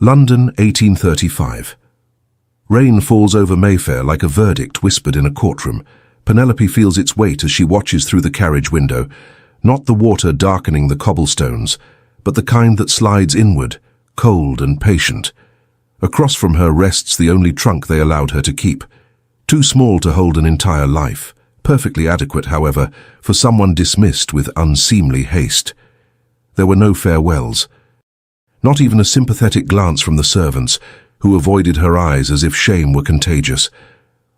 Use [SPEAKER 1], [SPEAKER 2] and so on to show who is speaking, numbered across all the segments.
[SPEAKER 1] London, 1835. Rain falls over Mayfair like a verdict whispered in a courtroom. Penelope feels its weight as she watches through the carriage window, not the water darkening the cobblestones, but the kind that slides inward, cold and patient. Across from her rests the only trunk they allowed her to keep, too small to hold an entire life, perfectly adequate, however, for someone dismissed with unseemly haste. There were no farewells. Not even a sympathetic glance from the servants, who avoided her eyes as if shame were contagious.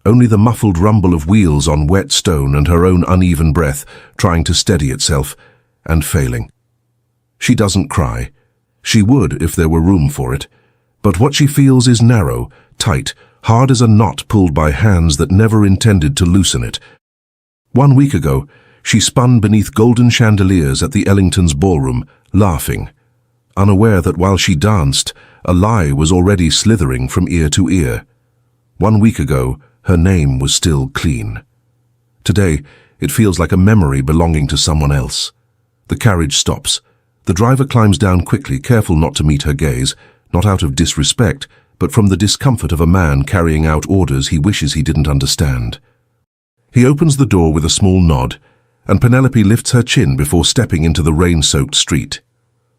[SPEAKER 1] Only the muffled rumble of wheels on wet stone and her own uneven breath trying to steady itself, and failing. She doesn't cry. She would if there were room for it. But what she feels is narrow, tight, hard as a knot pulled by hands that never intended to loosen it. 1 week ago, she spun beneath golden chandeliers at the Ellingtons' ballroom, laughing, unaware that while she danced, a lie was already slithering from ear to ear. 1 week ago, her name was still clean. Today, it feels like a memory belonging to someone else. The carriage stops. The driver climbs down quickly, careful not to meet her gaze, not out of disrespect, but from the discomfort of a man carrying out orders he wishes he didn't understand. He opens the door with a small nod, and Penelope lifts her chin before stepping into the rain-soaked street.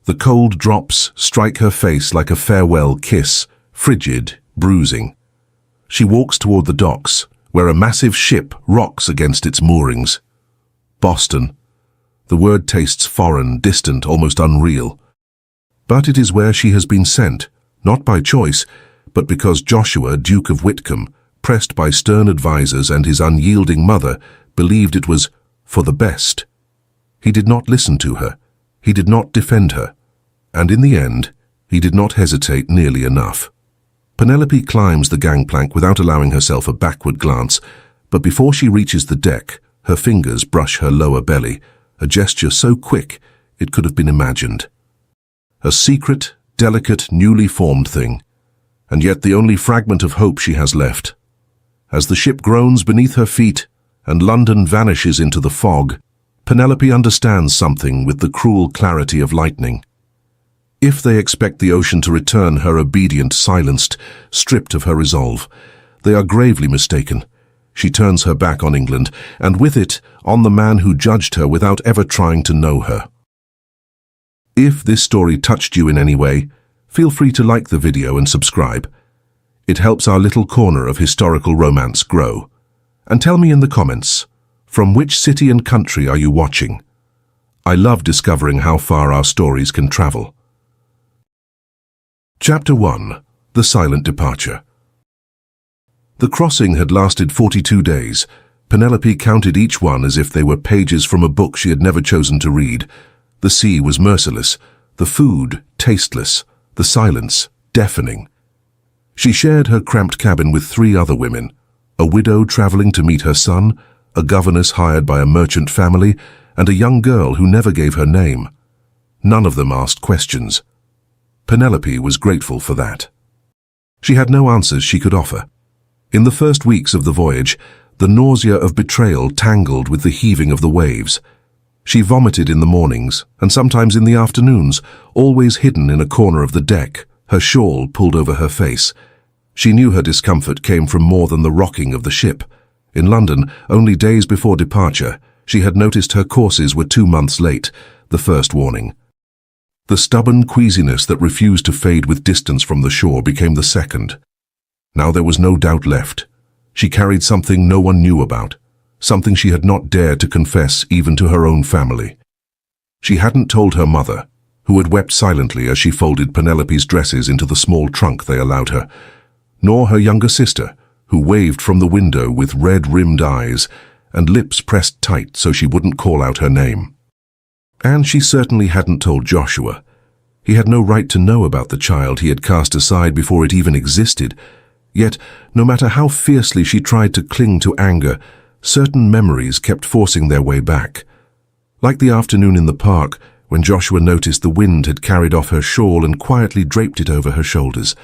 [SPEAKER 1] The cold drops strike her face like a farewell kiss, frigid, bruising. She walks toward the docks, where a massive ship rocks against its moorings. Boston. The word tastes foreign, distant, almost unreal. But it is where she has been sent, not by choice, but because Joshua, Duke of Whitcomb, pressed by stern advisers and his unyielding mother, believed it was for the best. He did not listen to her. He did not defend her. And in the end, he did not hesitate nearly enough. Penelope climbs the gangplank without allowing herself a backward glance, but before she reaches the deck, her fingers brush her lower belly, a gesture so quick it could have been imagined. A secret, delicate, newly formed thing, and yet the only fragment of hope she has left. As the ship groans beneath her feet and London vanishes into the fog, Penelope understands something with the cruel clarity of lightning. If they expect the ocean to return her obedient, silenced, stripped of her resolve, they are gravely mistaken. She turns her back on England, and with it, on the man who judged her without ever trying to know her. If this story touched you in any way, feel free to like the video and subscribe. It helps our little corner of historical romance grow. And tell me in the comments, from which city and country are you watching? I love discovering how far our stories can travel. Chapter 1. The Silent Departure. The crossing had lasted 42 days. Penelope counted each one as if they were pages from a book she had never chosen to read. The sea was merciless, the food tasteless, the silence deafening. She shared her cramped cabin with 3 other women, a widow traveling to meet her son, a governess hired by a merchant family, and a young girl who never gave her name. None of them asked questions. Penelope was grateful for that. She had no answers she could offer. In the first weeks of the voyage, the nausea of betrayal tangled with the heaving of the waves. She vomited in the mornings, and sometimes in the afternoons, always hidden in a corner of the deck, her shawl pulled over her face. She knew her discomfort came from more than the rocking of the ship. In London, only days before departure, she had noticed her courses were 2 months late, the first warning. The stubborn queasiness that refused to fade with distance from the shore became the second. Now there was no doubt left. She carried something no one knew about, something she had not dared to confess even to her own family. She hadn't told her mother, who had wept silently as she folded Penelope's dresses into the small trunk they allowed her, nor her younger sister, who waved from the window with red-rimmed eyes and lips pressed tight so she wouldn't call out her name. And she certainly hadn't told Joshua. He had no right to know about the child he had cast aside before it even existed. Yet, no matter how fiercely she tried to cling to anger, certain memories kept forcing their way back. Like the afternoon in the park, when Joshua noticed the wind had carried off her shawl and quietly draped it over her shoulders.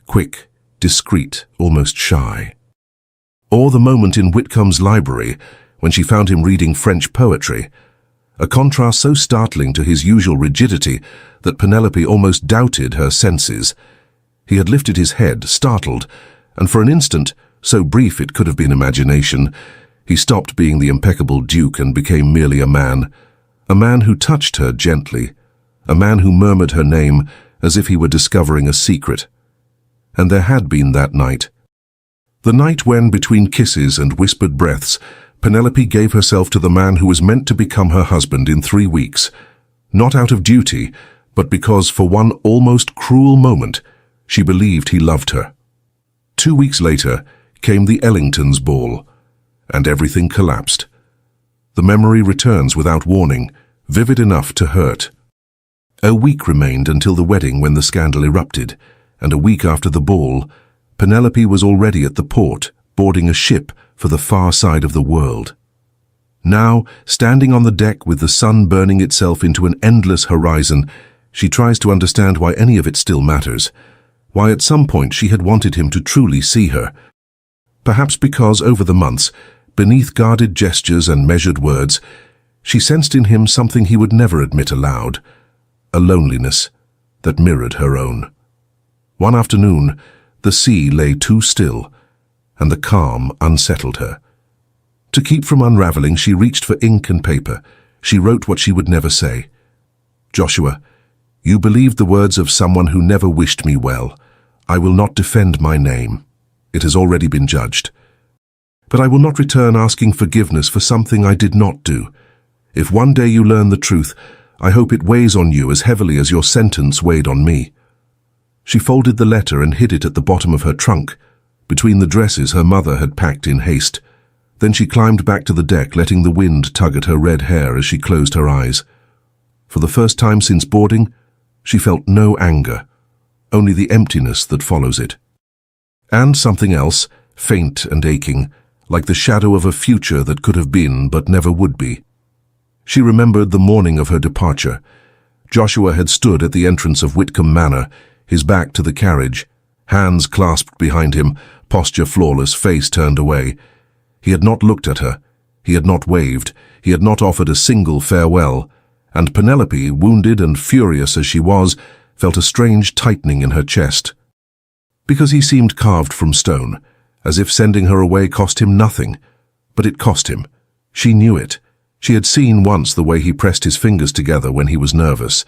[SPEAKER 1] Quick, discreet, almost shy. Or the moment in Whitcomb's library, when she found him reading French poetry, a contrast so startling to his usual rigidity that Penelope almost doubted her senses. He had lifted his head, startled, and for an instant, so brief it could have been imagination, he stopped being the impeccable Duke and became merely a man who touched her gently, a man who murmured her name as if he were discovering a secret. And there had been that night. The night when, between kisses and whispered breaths, Penelope gave herself to the man who was meant to become her husband in 3 weeks, not out of duty, but because for one almost cruel moment, she believed he loved her. 2 weeks later came the Ellingtons' ball, and everything collapsed. The memory returns without warning, vivid enough to hurt. A week remained until the wedding when the scandal erupted, and a week after the ball, Penelope was already at the port, boarding a ship for the far side of the world. Now, standing on the deck with the sun burning itself into an endless horizon, she tries to understand why any of it still matters, why at some point she had wanted him to truly see her. Perhaps because over the months, beneath guarded gestures and measured words, she sensed in him something he would never admit aloud, a loneliness that mirrored her own. One afternoon, the sea lay too still, and the calm unsettled her. To keep from unraveling, she reached for ink and paper. She wrote what she would never say. "Joshua, you believed the words of someone who never wished me well. I will not defend my name. It has already been judged. But I will not return asking forgiveness for something I did not do. If one day you learn the truth, I hope it weighs on you as heavily as your sentence weighed on me." She folded the letter and hid it at the bottom of her trunk, between the dresses her mother had packed in haste. Then she climbed back to the deck, letting the wind tug at her red hair as she closed her eyes. For the first time since boarding, she felt no anger, only the emptiness that follows it. And something else, faint and aching, like the shadow of a future that could have been but never would be. She remembered the morning of her departure. Joshua had stood at the entrance of Whitcomb Manor, his back to the carriage, hands clasped behind him, posture flawless, face turned away. He had not looked at her, he had not waved, he had not offered a single farewell, and Penelope, wounded and furious as she was, felt a strange tightening in her chest. Because he seemed carved from stone, as if sending her away cost him nothing. But it cost him. She knew it. She had seen once the way he pressed his fingers together when he was nervous.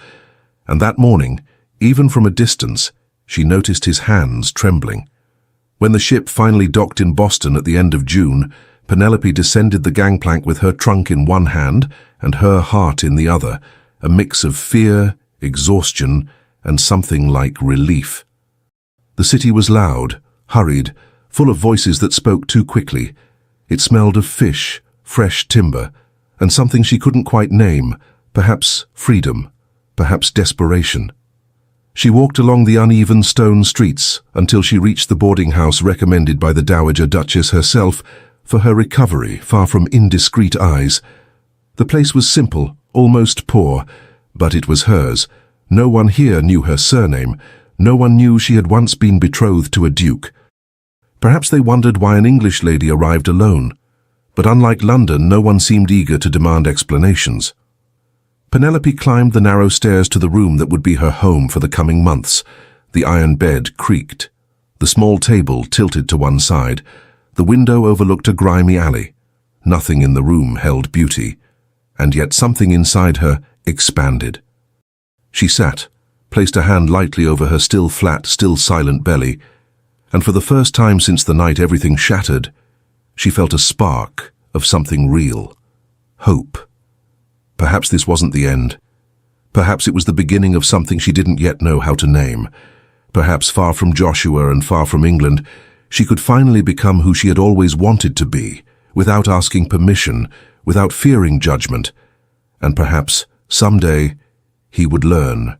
[SPEAKER 1] And that morning, even from a distance, she noticed his hands trembling. When the ship finally docked in Boston at the end of June, Penelope descended the gangplank with her trunk in one hand and her heart in the other, a mix of fear, exhaustion, and something like relief. The city was loud, hurried, full of voices that spoke too quickly. It smelled of fish, fresh timber, and something she couldn't quite name, perhaps freedom, perhaps desperation. She walked along the uneven stone streets until she reached the boarding house recommended by the Dowager Duchess herself for her recovery, far from indiscreet eyes. The place was simple, almost poor, but it was hers. No one here knew her surname. No one knew she had once been betrothed to a duke. Perhaps they wondered why an English lady arrived alone. But unlike London, no one seemed eager to demand explanations. Penelope climbed the narrow stairs to the room that would be her home for the coming months. The iron bed creaked. The small table tilted to one side. The window overlooked a grimy alley. Nothing in the room held beauty, and yet something inside her expanded. She sat, placed a hand lightly over her still flat, still silent belly, and for the first time since the night everything shattered, she felt a spark of something real. Hope. Perhaps this wasn't the end. Perhaps it was the beginning of something she didn't yet know how to name. Perhaps far from Joshua and far from England, she could finally become who she had always wanted to be, without asking permission, without fearing judgment. And perhaps, someday, he would learn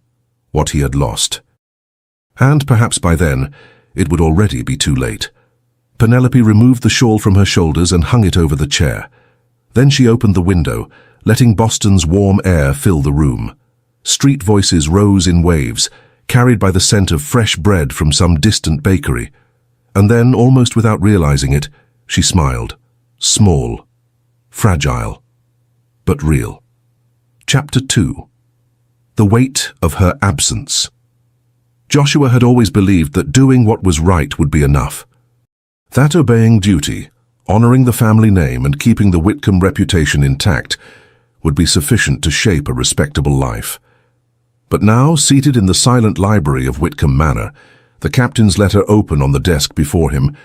[SPEAKER 1] what he had lost. And perhaps by then, it would already be too late. Penelope removed the shawl from her shoulders and hung it over the chair. Then she opened the window, letting Boston's warm air fill the room. Street voices rose in waves, carried by the scent of fresh bread from some distant bakery. And then, almost without realizing it, she smiled. Small, fragile, but real. Chapter 2. The Weight of Her Absence. Joshua had always believed that doing what was right would be enough. That obeying duty, honoring the family name and keeping the Whitcomb reputation intact, would be sufficient to shape a respectable life. But now, seated in the silent library of Whitcomb Manor, the captain's letter open on the desk before him,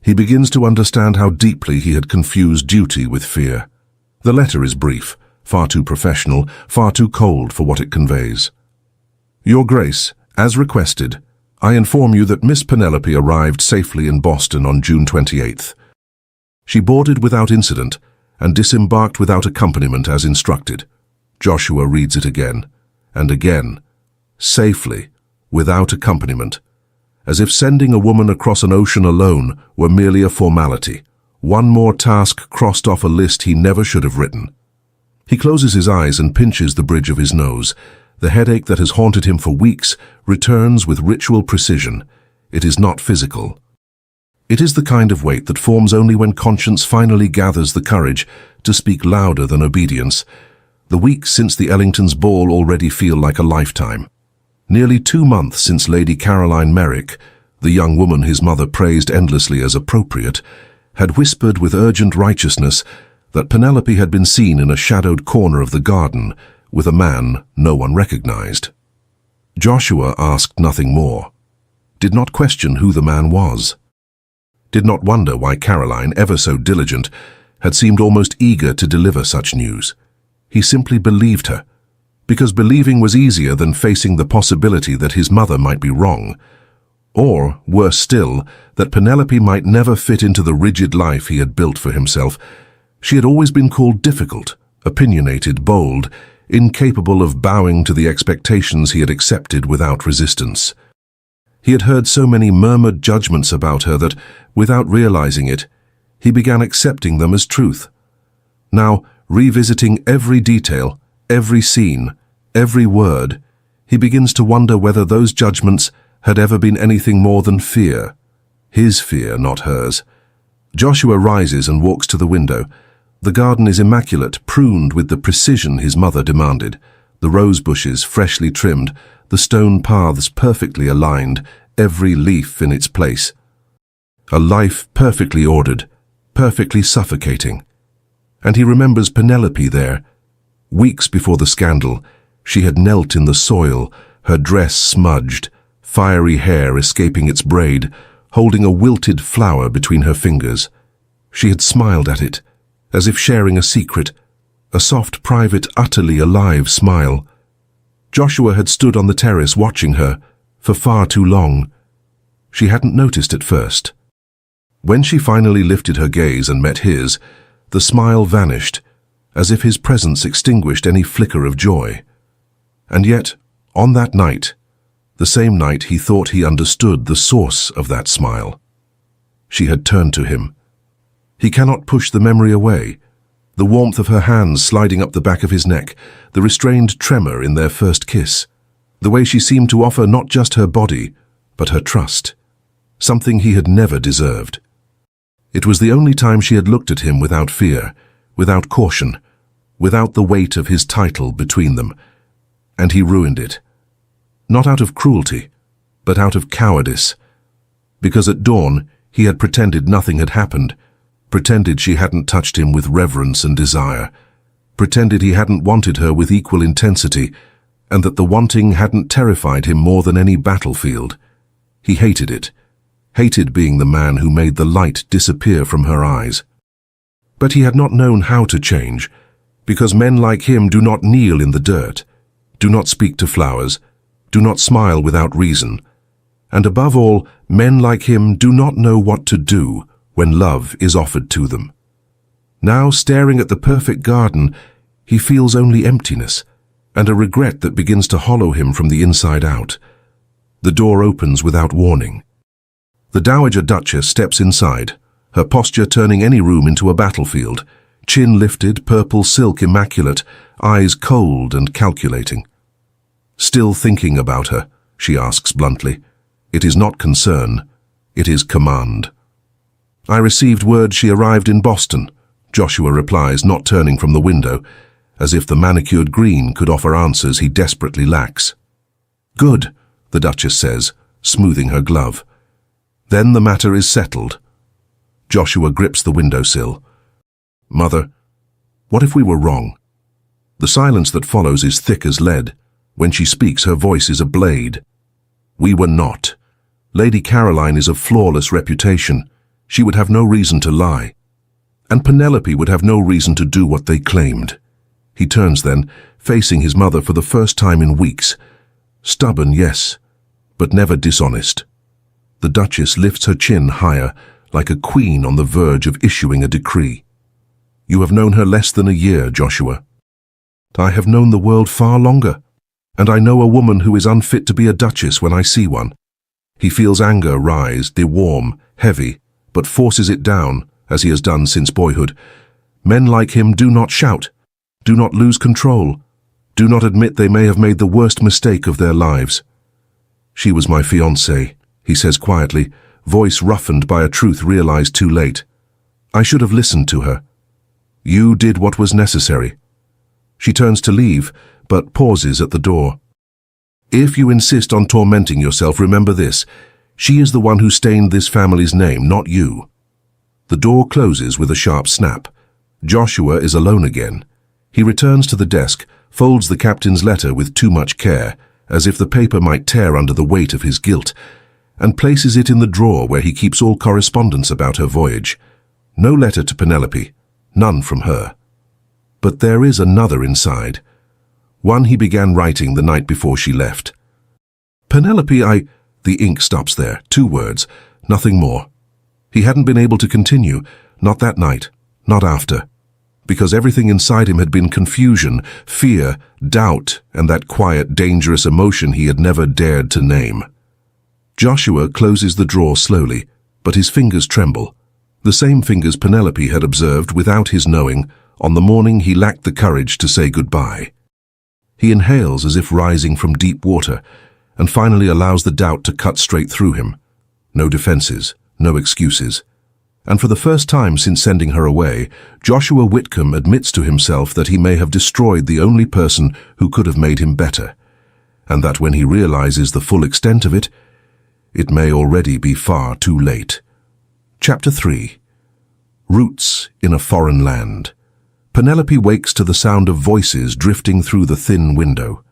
[SPEAKER 1] he begins to understand how deeply he had confused duty with fear. The letter is brief, far too professional, far too cold for what it conveys. Your Grace, as requested, I inform you that Miss Penelope arrived safely in Boston on June 28th. She boarded without incident and disembarked without accompaniment as instructed. Joshua reads it again, and again, safely, without accompaniment, as if sending a woman across an ocean alone were merely a formality, one more task crossed off a list he never should have written. He closes his eyes and pinches the bridge of his nose. The headache that has haunted him for weeks returns with ritual precision. It is not physical. It is the kind of weight that forms only when conscience finally gathers the courage to speak louder than obedience. The weeks since the Ellingtons' ball already feel like a lifetime. Nearly 2 months since Lady Caroline Merrick, the young woman his mother praised endlessly as appropriate, had whispered with urgent righteousness that Penelope had been seen in a shadowed corner of the garden with a man no one recognized. Joshua asked nothing more, did not question who the man was, did not wonder why Caroline, ever so diligent, had seemed almost eager to deliver such news. He simply believed her, because believing was easier than facing the possibility that his mother might be wrong, or, worse still, that Penelope might never fit into the rigid life he had built for himself. She had always been called difficult, opinionated, bold, incapable of bowing to the expectations he had accepted without resistance. He had heard so many murmured judgments about her that, without realizing it, he began accepting them as truth. Now, revisiting every detail, every scene, every word, he begins to wonder whether those judgments had ever been anything more than fear. His fear, not hers. Joshua rises and walks to the window. The garden is immaculate, pruned with the precision his mother demanded. The rose bushes freshly trimmed, the stone paths perfectly aligned, every leaf in its place. A life perfectly ordered, perfectly suffocating. And he remembers Penelope there. Weeks before the scandal, she had knelt in the soil, her dress smudged, fiery hair escaping its braid, holding a wilted flower between her fingers. She had smiled at it, as if sharing a secret, a soft, private, utterly alive smile. Joshua had stood on the terrace watching her for far too long. She hadn't noticed at first. When she finally lifted her gaze and met his, the smile vanished, as if his presence extinguished any flicker of joy. And yet, on that night, the same night he thought he understood the source of that smile, she had turned to him. He cannot push the memory away. The warmth of her hands sliding up the back of his neck, the restrained tremor in their first kiss, the way she seemed to offer not just her body, but her trust, something he had never deserved. It was the only time she had looked at him without fear, without caution, without the weight of his title between them, and he ruined it. Not out of cruelty, but out of cowardice, because at dawn he had pretended nothing had happened, pretended she hadn't touched him with reverence and desire, pretended he hadn't wanted her with equal intensity, and that the wanting hadn't terrified him more than any battlefield. He hated it, hated being the man who made the light disappear from her eyes. But he had not known how to change, because men like him do not kneel in the dirt, do not speak to flowers, do not smile without reason, and above all, men like him do not know what to do when love is offered to them. Now, staring at the perfect garden, he feels only emptiness, and a regret that begins to hollow him from the inside out. The door opens without warning. The Dowager Duchess steps inside, her posture turning any room into a battlefield, chin lifted, purple silk immaculate, eyes cold and calculating. Still thinking about her, she asks bluntly. It is not concern, it is command. I received word she arrived in Boston, Joshua replies, not turning from the window, as if the manicured green could offer answers he desperately lacks. Good, the Duchess says, smoothing her glove. Then the matter is settled. Joshua grips the windowsill. Mother, what if we were wrong? The silence that follows is thick as lead. When she speaks, her voice is a blade. We were not. Lady Caroline is of flawless reputation. She would have no reason to lie. And Penelope would have no reason to do what they claimed. He turns then, facing his mother for the first time in weeks. Stubborn, yes, but never dishonest. The Duchess lifts her chin higher, like a queen on the verge of issuing a decree. You have known her less than a year, Joshua. I have known the world far longer, and I know a woman who is unfit to be a duchess when I see one. He feels anger rise, warm, heavy, but forces it down, as he has done since boyhood. Men like him do not shout, do not lose control, do not admit they may have made the worst mistake of their lives. She was my fiancée, he says quietly, voice roughened by a truth realized too late. I should have listened to her. You did what was necessary. She turns to leave, but pauses at the door. If you insist on tormenting yourself, remember this. She is the one who stained this family's name, not you. The door closes with a sharp snap. Joshua is alone again. He returns to the desk, folds the captain's letter with too much care, as if the paper might tear under the weight of his guilt, and places it in the drawer where he keeps all correspondence about her voyage. No letter to Penelope, none from her. But there is another inside. One he began writing the night before she left. Penelope, The ink stops there, 2 words, nothing more. He hadn't been able to continue, not that night, not after, because everything inside him had been confusion, fear, doubt, and that quiet, dangerous emotion he had never dared to name. Joshua closes the drawer slowly, but his fingers tremble, the same fingers Penelope had observed without his knowing on the morning he lacked the courage to say goodbye. He inhales as if rising from deep water, and finally allows the doubt to cut straight through him. No defenses, no excuses. And for the first time since sending her away, Joshua Whitcomb admits to himself that he may have destroyed the only person who could have made him better, and that when he realizes the full extent of it, it may already be far too late. Chapter 3. Roots in a Foreign Land. Penelope wakes to the sound of voices drifting through the thin window.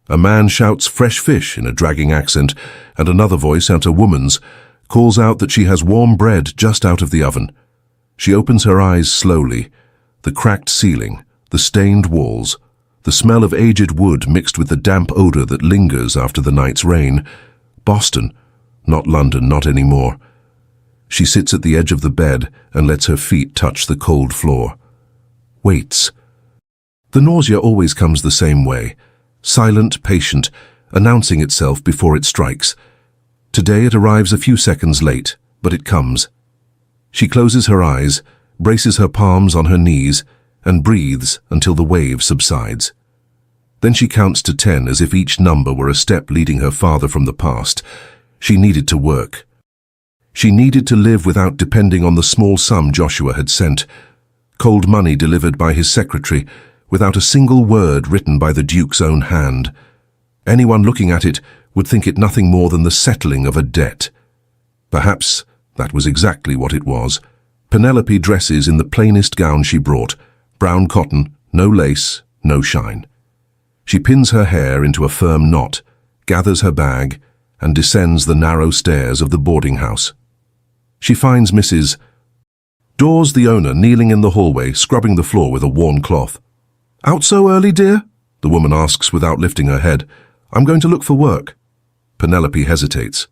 [SPEAKER 1] A man shouts fresh fish in a dragging accent, and another voice, a woman's, calls out that she has warm bread just out of the oven. She opens her eyes slowly. The cracked ceiling, the stained walls, the smell of aged wood mixed with the damp odor that lingers after the night's rain. Boston, not London, not anymore. She sits at the edge of the bed and lets her feet touch the cold floor. Waits. The nausea always comes the same way, silent, patient, announcing itself before it strikes. Today it arrives a few seconds late, but it comes. She closes her eyes, braces her palms on her knees, and breathes until the wave subsides. Then she counts to 10 as if each number were a step leading her farther from the past. She needed to work. She needed to live without depending on the small sum Joshua had sent. Cold money delivered by his secretary, without a single word written by the Duke's own hand. Anyone looking at it would think it nothing more than the settling of a debt. Perhaps that was exactly what it was. Penelope dresses in the plainest gown she brought, brown cotton, no lace, no shine. She pins her hair into a firm knot, gathers her bag, and descends the narrow stairs of the boarding house. She finds Mrs. Dawes, the owner, kneeling in the hallway, scrubbing the floor with a worn cloth. "Out so early, dear?" the woman asks without lifting her head. "I'm going to look for work." Penelope hesitates.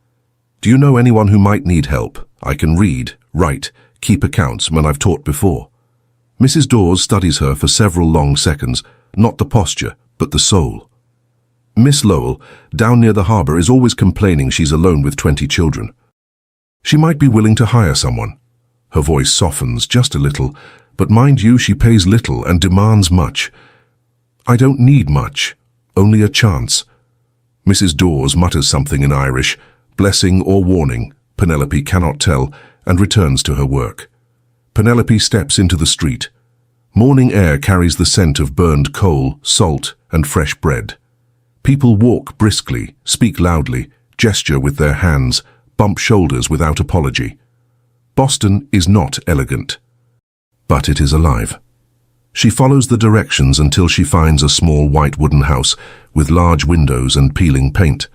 [SPEAKER 1] "Do you know anyone who might need help? I can read, write, keep accounts when I've taught before." Mrs. Dawes studies her for several long seconds, not the posture, but the soul. Miss Lowell, down near the harbour, is always complaining she's alone with 20 children. She might be willing to hire someone. Her voice softens just a little, but mind you, she pays little and demands much. "I don't need much, only a chance." Mrs. Dawes mutters something in Irish, blessing or warning, Penelope cannot tell, and returns to her work. Penelope steps into the street. Morning air carries the scent of burned coal, salt, and fresh bread. People walk briskly, speak loudly, gesture with their hands, bump shoulders without apology. Boston is not elegant, but it is alive. She follows the directions until she finds a small white wooden house with large windows and peeling paint.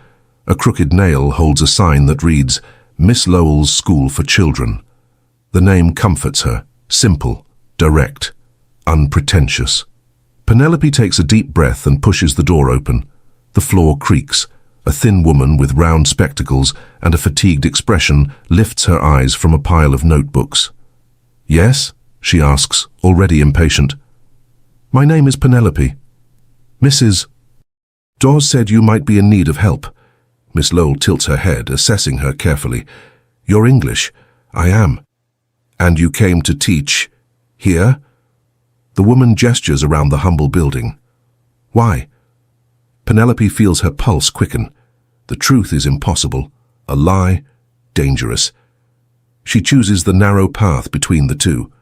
[SPEAKER 1] A crooked nail holds a sign that reads, Miss Lowell's School for Children. The name comforts her, simple, direct, unpretentious. Penelope takes a deep breath and pushes the door open. The floor creaks. A thin woman with round spectacles and a fatigued expression lifts her eyes from a pile of notebooks. Yes? She asks, already impatient. My name is Penelope. Mrs. Dawes said you might be in need of help. Miss Lowell tilts her head, assessing her carefully. You're English. I am. And you came to teach here? The woman gestures around the humble building. Why? Penelope feels her pulse quicken. The truth is impossible. A lie, dangerous. She chooses the narrow path between the two.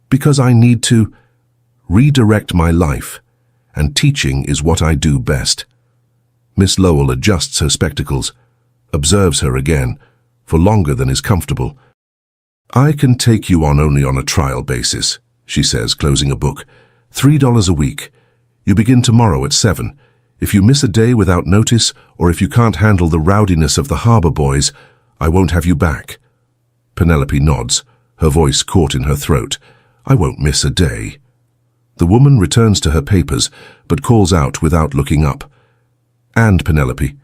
[SPEAKER 1] Because I need to redirect my life, and teaching is what I do best. Miss Lowell adjusts her spectacles, observes her again, for longer than is comfortable. I can take you on only on a trial basis, she says, closing a book. $3 a week. You begin tomorrow at 7. If you miss a day without notice, or if you can't handle the rowdiness of the harbour boys, I won't have you back. Penelope nods, her voice caught in her throat. I won't miss a day. The woman returns to her papers, but calls out without looking up. And, Penelope,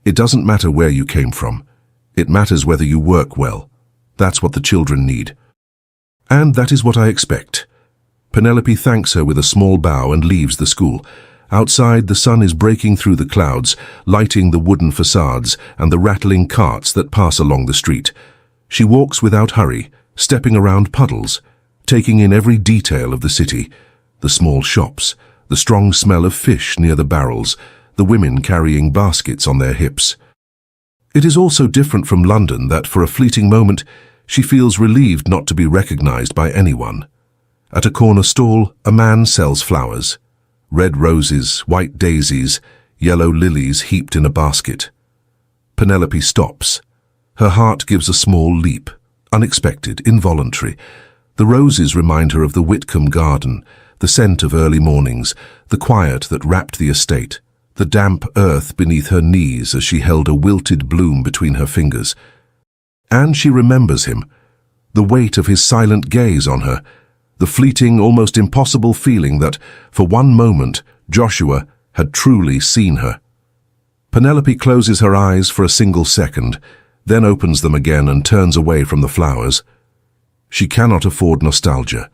[SPEAKER 1] it doesn't matter where you came from. It matters whether you work well. That's what the children need. And that is what I expect. Penelope thanks her with a small bow and leaves the school. Outside, the sun is breaking through the clouds, lighting the wooden facades and the rattling carts that pass along the street. She walks without hurry, stepping around puddles, taking in every detail of the city. The small shops, the strong smell of fish near the barrels, the women carrying baskets on their hips. It is also different from London that for a fleeting moment she feels relieved not to be recognized by anyone. At a corner stall, a man sells flowers. Red roses, white daisies, yellow lilies heaped in a basket. Penelope stops. Her heart gives a small leap, unexpected, involuntary. The roses remind her of the Whitcomb garden, the scent of early mornings, the quiet that wrapped the estate, the damp earth beneath her knees as she held a wilted bloom between her fingers. And she remembers him, the weight of his silent gaze on her, the fleeting, almost impossible feeling that, for one moment, Joshua had truly seen her. Penelope closes her eyes for a single second, then opens them again and turns away from the flowers. She cannot afford nostalgia,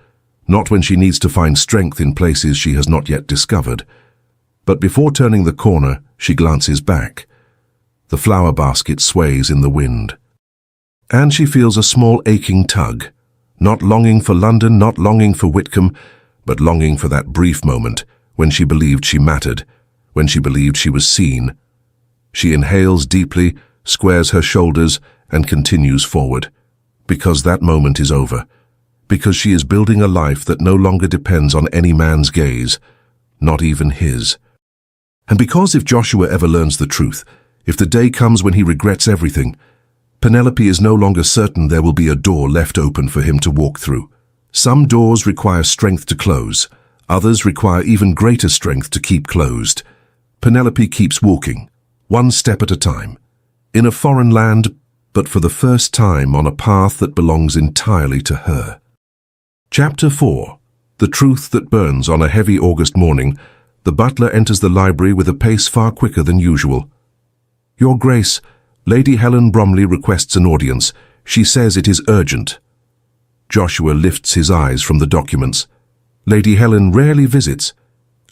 [SPEAKER 1] not when she needs to find strength in places she has not yet discovered. But before turning the corner, she glances back. The flower basket sways in the wind. And she feels a small aching tug. Not longing for London, not longing for Whitcomb, but longing for that brief moment when she believed she mattered, when she believed she was seen. She inhales deeply, squares her shoulders, and continues forward. Because that moment is over. Because she is building a life that no longer depends on any man's gaze, not even his. And because if Joshua ever learns the truth, if the day comes when he regrets everything, Penelope is no longer certain there will be a door left open for him to walk through. Some doors require strength to close, others require even greater strength to keep closed. Penelope keeps walking, one step at a time, in a foreign land, but for the first time on a path that belongs entirely to her. Chapter 4. The Truth That Burns. On a heavy August morning, the butler enters the library with a pace far quicker than usual. Your Grace, Lady Helen Bromley requests an audience. She says it is urgent. Joshua lifts his eyes from the documents. Lady Helen rarely visits,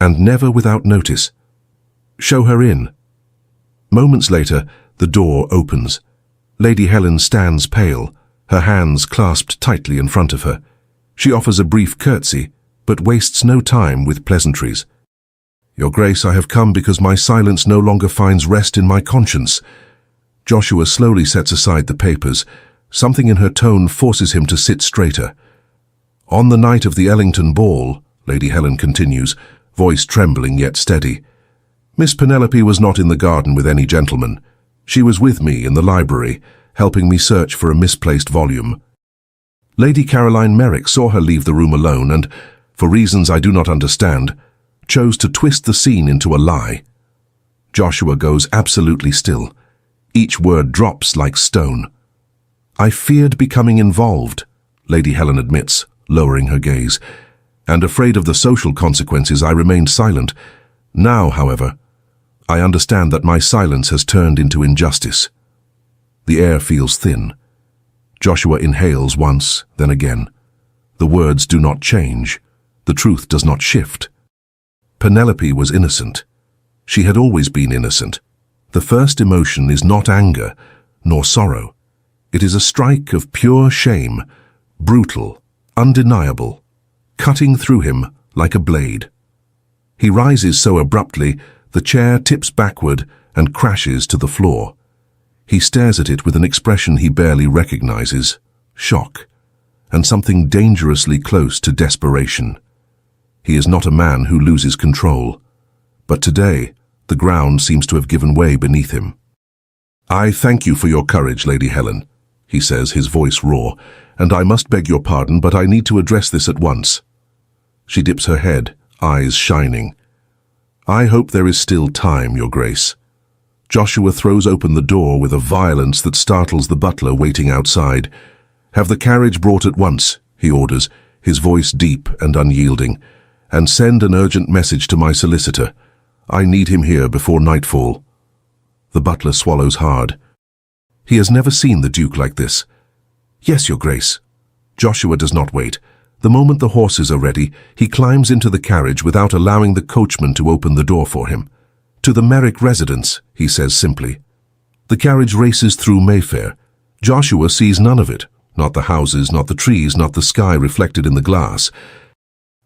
[SPEAKER 1] and never without notice. Show her in. Moments later, the door opens. Lady Helen stands pale, her hands clasped tightly in front of her. She offers a brief curtsy, but wastes no time with pleasantries. Your Grace, I have come because my silence no longer finds rest in my conscience. Joshua slowly sets aside the papers. Something in her tone forces him to sit straighter. On the night of the Ellington ball, Lady Helen continues, voice trembling yet steady, Miss Penelope was not in the garden with any gentleman. She was with me in the library, helping me search for a misplaced volume. Lady Caroline Merrick saw her leave the room alone and, for reasons I do not understand, chose to twist the scene into a lie. Joshua goes absolutely still. Each word drops like stone. I feared becoming involved, Lady Helen admits, lowering her gaze, and afraid of the social consequences I remained silent. Now, however, I understand that my silence has turned into injustice. The air feels thin. Joshua inhales once, then again. The words do not change. The truth does not shift. Penelope was innocent. She had always been innocent. The first emotion is not anger, nor sorrow. It is a strike of pure shame, brutal, undeniable, cutting through him like a blade. He rises so abruptly, the chair tips backward and crashes to the floor. He stares at it with an expression he barely recognizes, shock, and something dangerously close to desperation. He is not a man who loses control, but today the ground seems to have given way beneath him. "I thank you for your courage, Lady Helen," he says, his voice raw, "and I must beg your pardon, but I need to address this at once." She dips her head, eyes shining. "I hope there is still time, Your Grace." Joshua throws open the door with a violence that startles the butler waiting outside. "Have the carriage brought at once," he orders, his voice deep and unyielding, "and send an urgent message to my solicitor. I need him here before nightfall." The butler swallows hard. He has never seen the Duke like this. "Yes, Your Grace." Joshua does not wait. The moment the horses are ready, he climbs into the carriage without allowing the coachman to open the door for him. "To the Merrick residence," he says simply. The carriage races through Mayfair. Joshua sees none of it. Not the houses, not the trees, not the sky reflected in the glass.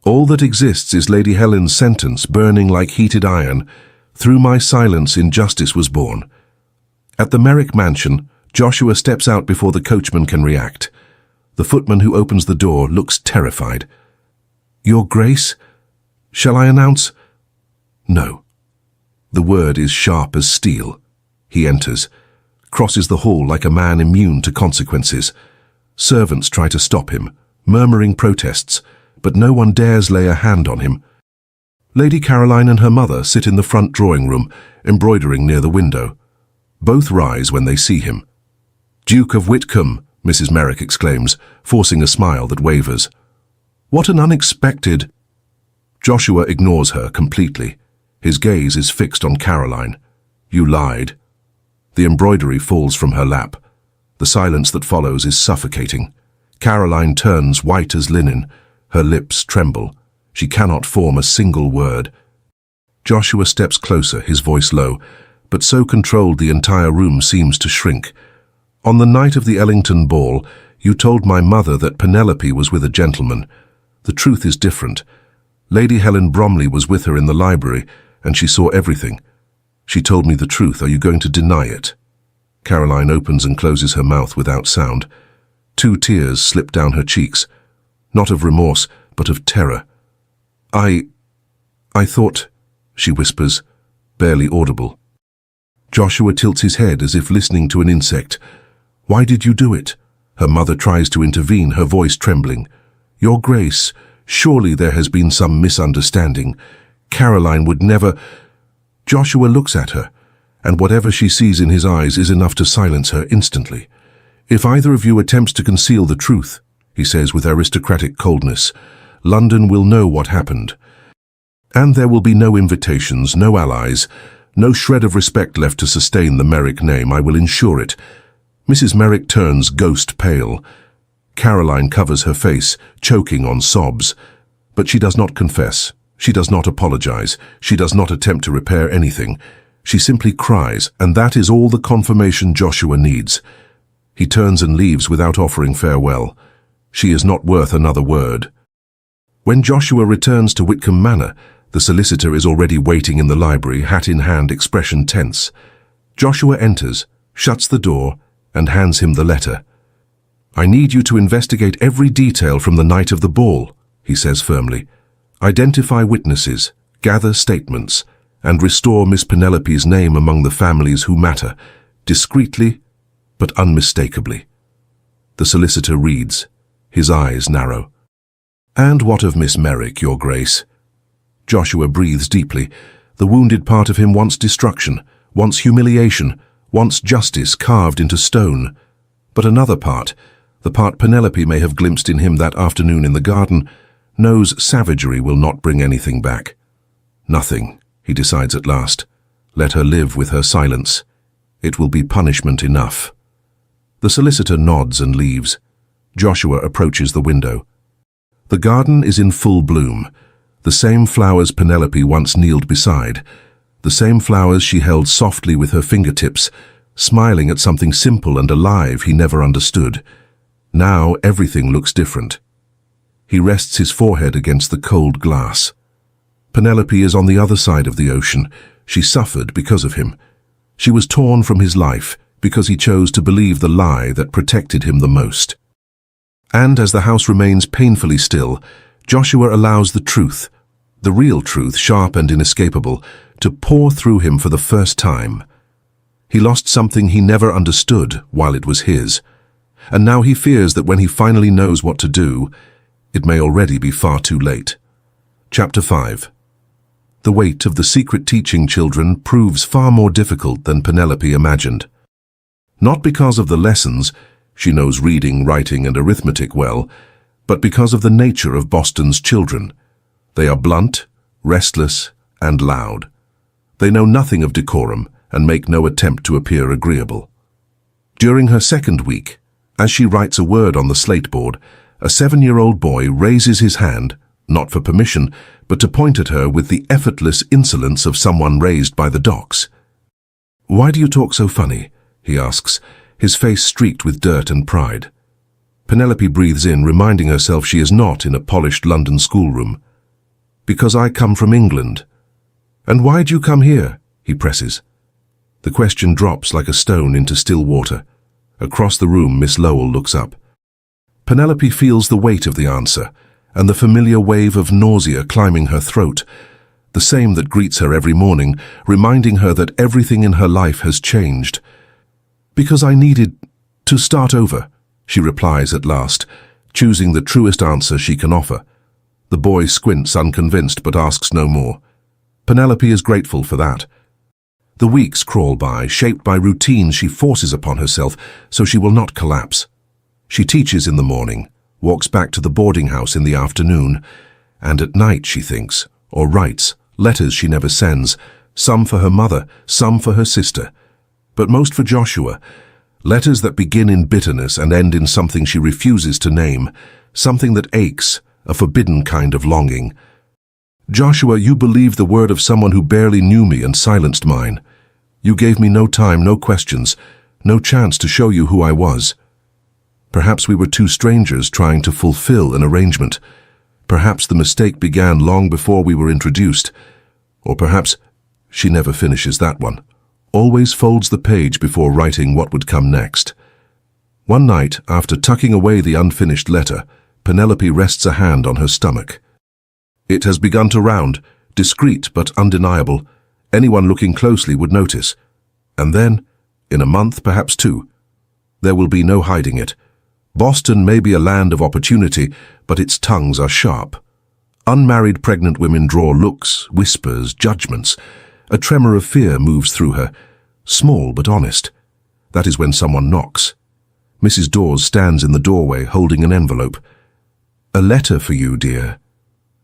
[SPEAKER 1] All that exists is Lady Helen's sentence burning like heated iron. "Through my silence injustice was born." At the Merrick mansion, Joshua steps out before the coachman can react. The footman who opens the door looks terrified. "Your Grace, shall I announce?" "No." The word is sharp as steel. He enters, crosses the hall like a man immune to consequences. Servants try to stop him, murmuring protests, but no one dares lay a hand on him. Lady Caroline and her mother sit in the front drawing room, embroidering near the window. Both rise when they see him. "Duke of Whitcomb," Mrs. Merrick exclaims, forcing a smile that wavers. "What an unexpected—" Joshua ignores her completely. His gaze is fixed on Caroline. "You lied." The embroidery falls from her lap. The silence that follows is suffocating. Caroline turns white as linen. Her lips tremble. She cannot form a single word. Joshua steps closer, his voice low, but so controlled the entire room seems to shrink. "On the night of the Ellington ball, you told my mother that Penelope was with a gentleman. The truth is different. Lady Helen Bromley was with her in the library, and she saw everything. She told me the truth. Are you going to deny it?" Caroline opens and closes her mouth without sound. 2 tears slip down her cheeks, not of remorse, but of terror. I thought," she whispers, barely audible. Joshua tilts his head as if listening to an insect. "Why did you do it?" Her mother tries to intervene, her voice trembling. "Your Grace, surely there has been some misunderstanding. Caroline would never—" Joshua looks at her, and whatever she sees in his eyes is enough to silence her instantly. "If either of you attempts to conceal the truth," he says with aristocratic coldness, "London will know what happened. And there will be no invitations, no allies, no shred of respect left to sustain the Merrick name. I will ensure it." Mrs. Merrick turns ghost pale. Caroline covers her face, choking on sobs. But she does not confess. She does not apologize. She does not attempt to repair anything. She simply cries, and that is all the confirmation Joshua needs. He turns and leaves without offering farewell. She is not worth another word. When Joshua returns to Whitcomb Manor, the solicitor is already waiting in the library, hat in hand, expression tense. Joshua enters, shuts the door, and hands him the letter. "I need you to investigate every detail from the night of the ball," he says firmly. "Identify witnesses, gather statements, and restore Miss Penelope's name among the families who matter. discreetly but unmistakably. The solicitor reads, his eyes narrow. "And what of Miss Merrick, Your Grace?" Joshua breathes deeply. The wounded part of him wants destruction, wants humiliation, wants justice carved into stone. But another part, the part Penelope may have glimpsed in him that afternoon in the garden, knows savagery will not bring anything back. Nothing, he decides at last. Let her live with her silence. It will be punishment enough. The solicitor nods and leaves. Joshua approaches the window. The garden is in full bloom. The same flowers Penelope once kneeled beside. The same flowers she held softly with her fingertips, smiling at something simple and alive he never understood. Now everything looks different. He rests his forehead against the cold glass. Penelope is on the other side of the ocean. She suffered because of him. She was torn from his life because he chose to believe the lie that protected him the most. And as the house remains painfully still, Joshua allows the truth, the real truth, sharp and inescapable, to pour through him for the first time. He lost something he never understood while it was his, and now he fears that when he finally knows what to do, it may already be far too late. Chapter 5. The weight of the secret teaching children proves far more difficult than Penelope imagined. Not because of the lessons, she knows reading, writing, and arithmetic well, but because of the nature of Boston's children. They are blunt, restless, and loud. They know nothing of decorum and make no attempt to appear agreeable. During her second week, as she writes a word on the slate board, a 7-year-old boy raises his hand, not for permission, but to point at her with the effortless insolence of someone raised by the docks. "Why do you talk so funny?" he asks, his face streaked with dirt and pride. Penelope breathes in, reminding herself she is not in a polished London schoolroom. "Because I come from England." "And why do you come here?" he presses. The question drops like a stone into still water. Across the room, Miss Lowell looks up. Penelope feels the weight of the answer, and the familiar wave of nausea climbing her throat, the same that greets her every morning, reminding her that everything in her life has changed. "Because I needed to start over," she replies at last, choosing the truest answer she can offer. The boy squints unconvinced but asks no more. Penelope is grateful for that. The weeks crawl by, shaped by routines she forces upon herself so she will not collapse. She teaches in the morning, walks back to the boarding house in the afternoon, and at night she thinks, or writes, letters she never sends, some for her mother, some for her sister, but most for Joshua, letters that begin in bitterness and end in something she refuses to name, something that aches, a forbidden kind of longing. "Joshua, you believed the word of someone who barely knew me and silenced mine. You gave me no time, no questions, no chance to show you who I was. Perhaps we were two strangers trying to fulfill an arrangement. Perhaps the mistake began long before we were introduced. Or perhaps—" She never finishes that one, always folds the page before writing what would come next. One night, after tucking away the unfinished letter, Penelope rests a hand on her stomach. It has begun to round, discreet but undeniable. Anyone looking closely would notice. And then, in a month, perhaps 2, there will be no hiding it. Boston may be a land of opportunity, but its tongues are sharp. Unmarried pregnant women draw looks, whispers, judgments. A tremor of fear moves through her, small but honest. That is when someone knocks. Mrs. Dawes stands in the doorway holding an envelope. "A letter for you, dear."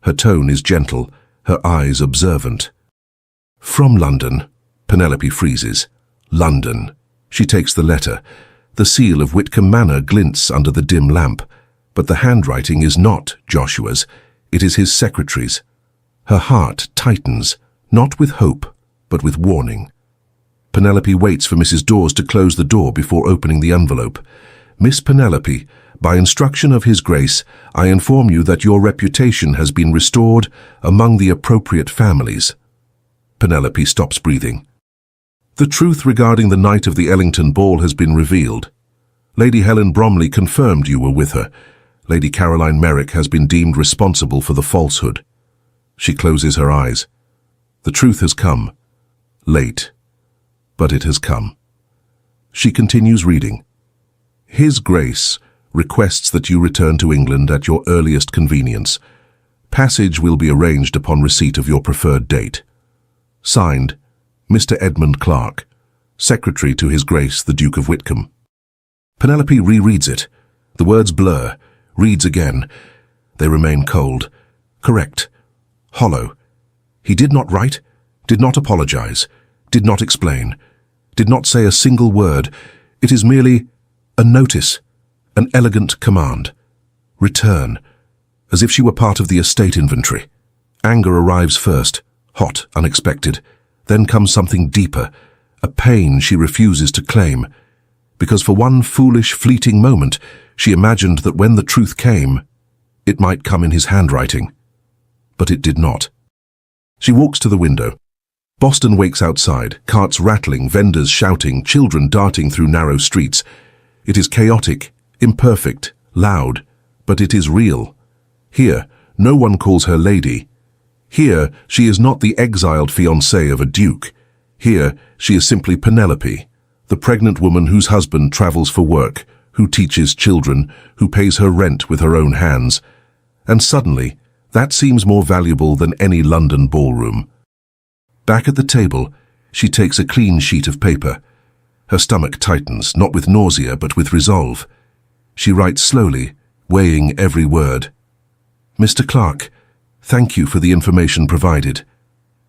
[SPEAKER 1] Her tone is gentle, her eyes observant. "From London." Penelope freezes. London. She takes the letter. The seal of Whitcomb Manor glints under the dim lamp, but the handwriting is not Joshua's. It is his secretary's. Her heart tightens, not with hope, but with warning. Penelope waits for Mrs. Dawes to close the door before opening the envelope. "Miss Penelope, by instruction of His Grace, I inform you that your reputation has been restored among the appropriate families." Penelope stops breathing. The truth regarding the night of the Ellington ball has been revealed. Lady Helen Bromley confirmed you were with her. Lady Caroline Merrick has been deemed responsible for the falsehood. She closes her eyes. The truth has come. Late, but it has come. She continues reading. His Grace requests that you return to England at your earliest convenience. Passage will be arranged upon receipt of your preferred date. Signed, Mr. Edmund Clark, Secretary to His Grace the Duke of Whitcomb. Penelope rereads it. The words blur, reads again. They remain cold. Correct. Hollow. He did not write, did not apologize, did not explain, did not say a single word. It is merely a notice, an elegant command. Return, as if she were part of the estate inventory. Anger arrives first, hot, unexpected. Then comes something deeper, a pain she refuses to claim, because for one foolish, fleeting moment, she imagined that when the truth came, it might come in his handwriting. But it did not. She walks to the window. Boston wakes outside, carts rattling, vendors shouting, children darting through narrow streets. It is chaotic, imperfect, loud, but it is real. Here, no one calls her lady. Here, she is not the exiled fiancée of a duke. Here, she is simply Penelope, the pregnant woman whose husband travels for work, who teaches children, who pays her rent with her own hands. And suddenly, that seems more valuable than any London ballroom. Back at the table, she takes a clean sheet of paper. Her stomach tightens, not with nausea, but with resolve. She writes slowly, weighing every word. Mr. Clark, thank you for the information provided.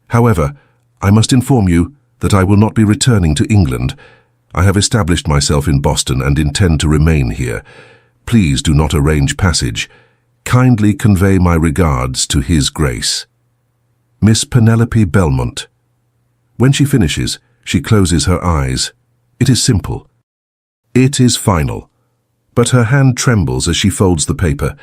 [SPEAKER 1] However, I must inform you that I will not be returning to England. I have established myself in Boston and intend to remain here. Please do not arrange passage. Kindly convey my regards to His Grace. Miss Penelope Belmont. When she finishes, she closes her eyes. It is simple. It is final. But her hand trembles as she folds the paper.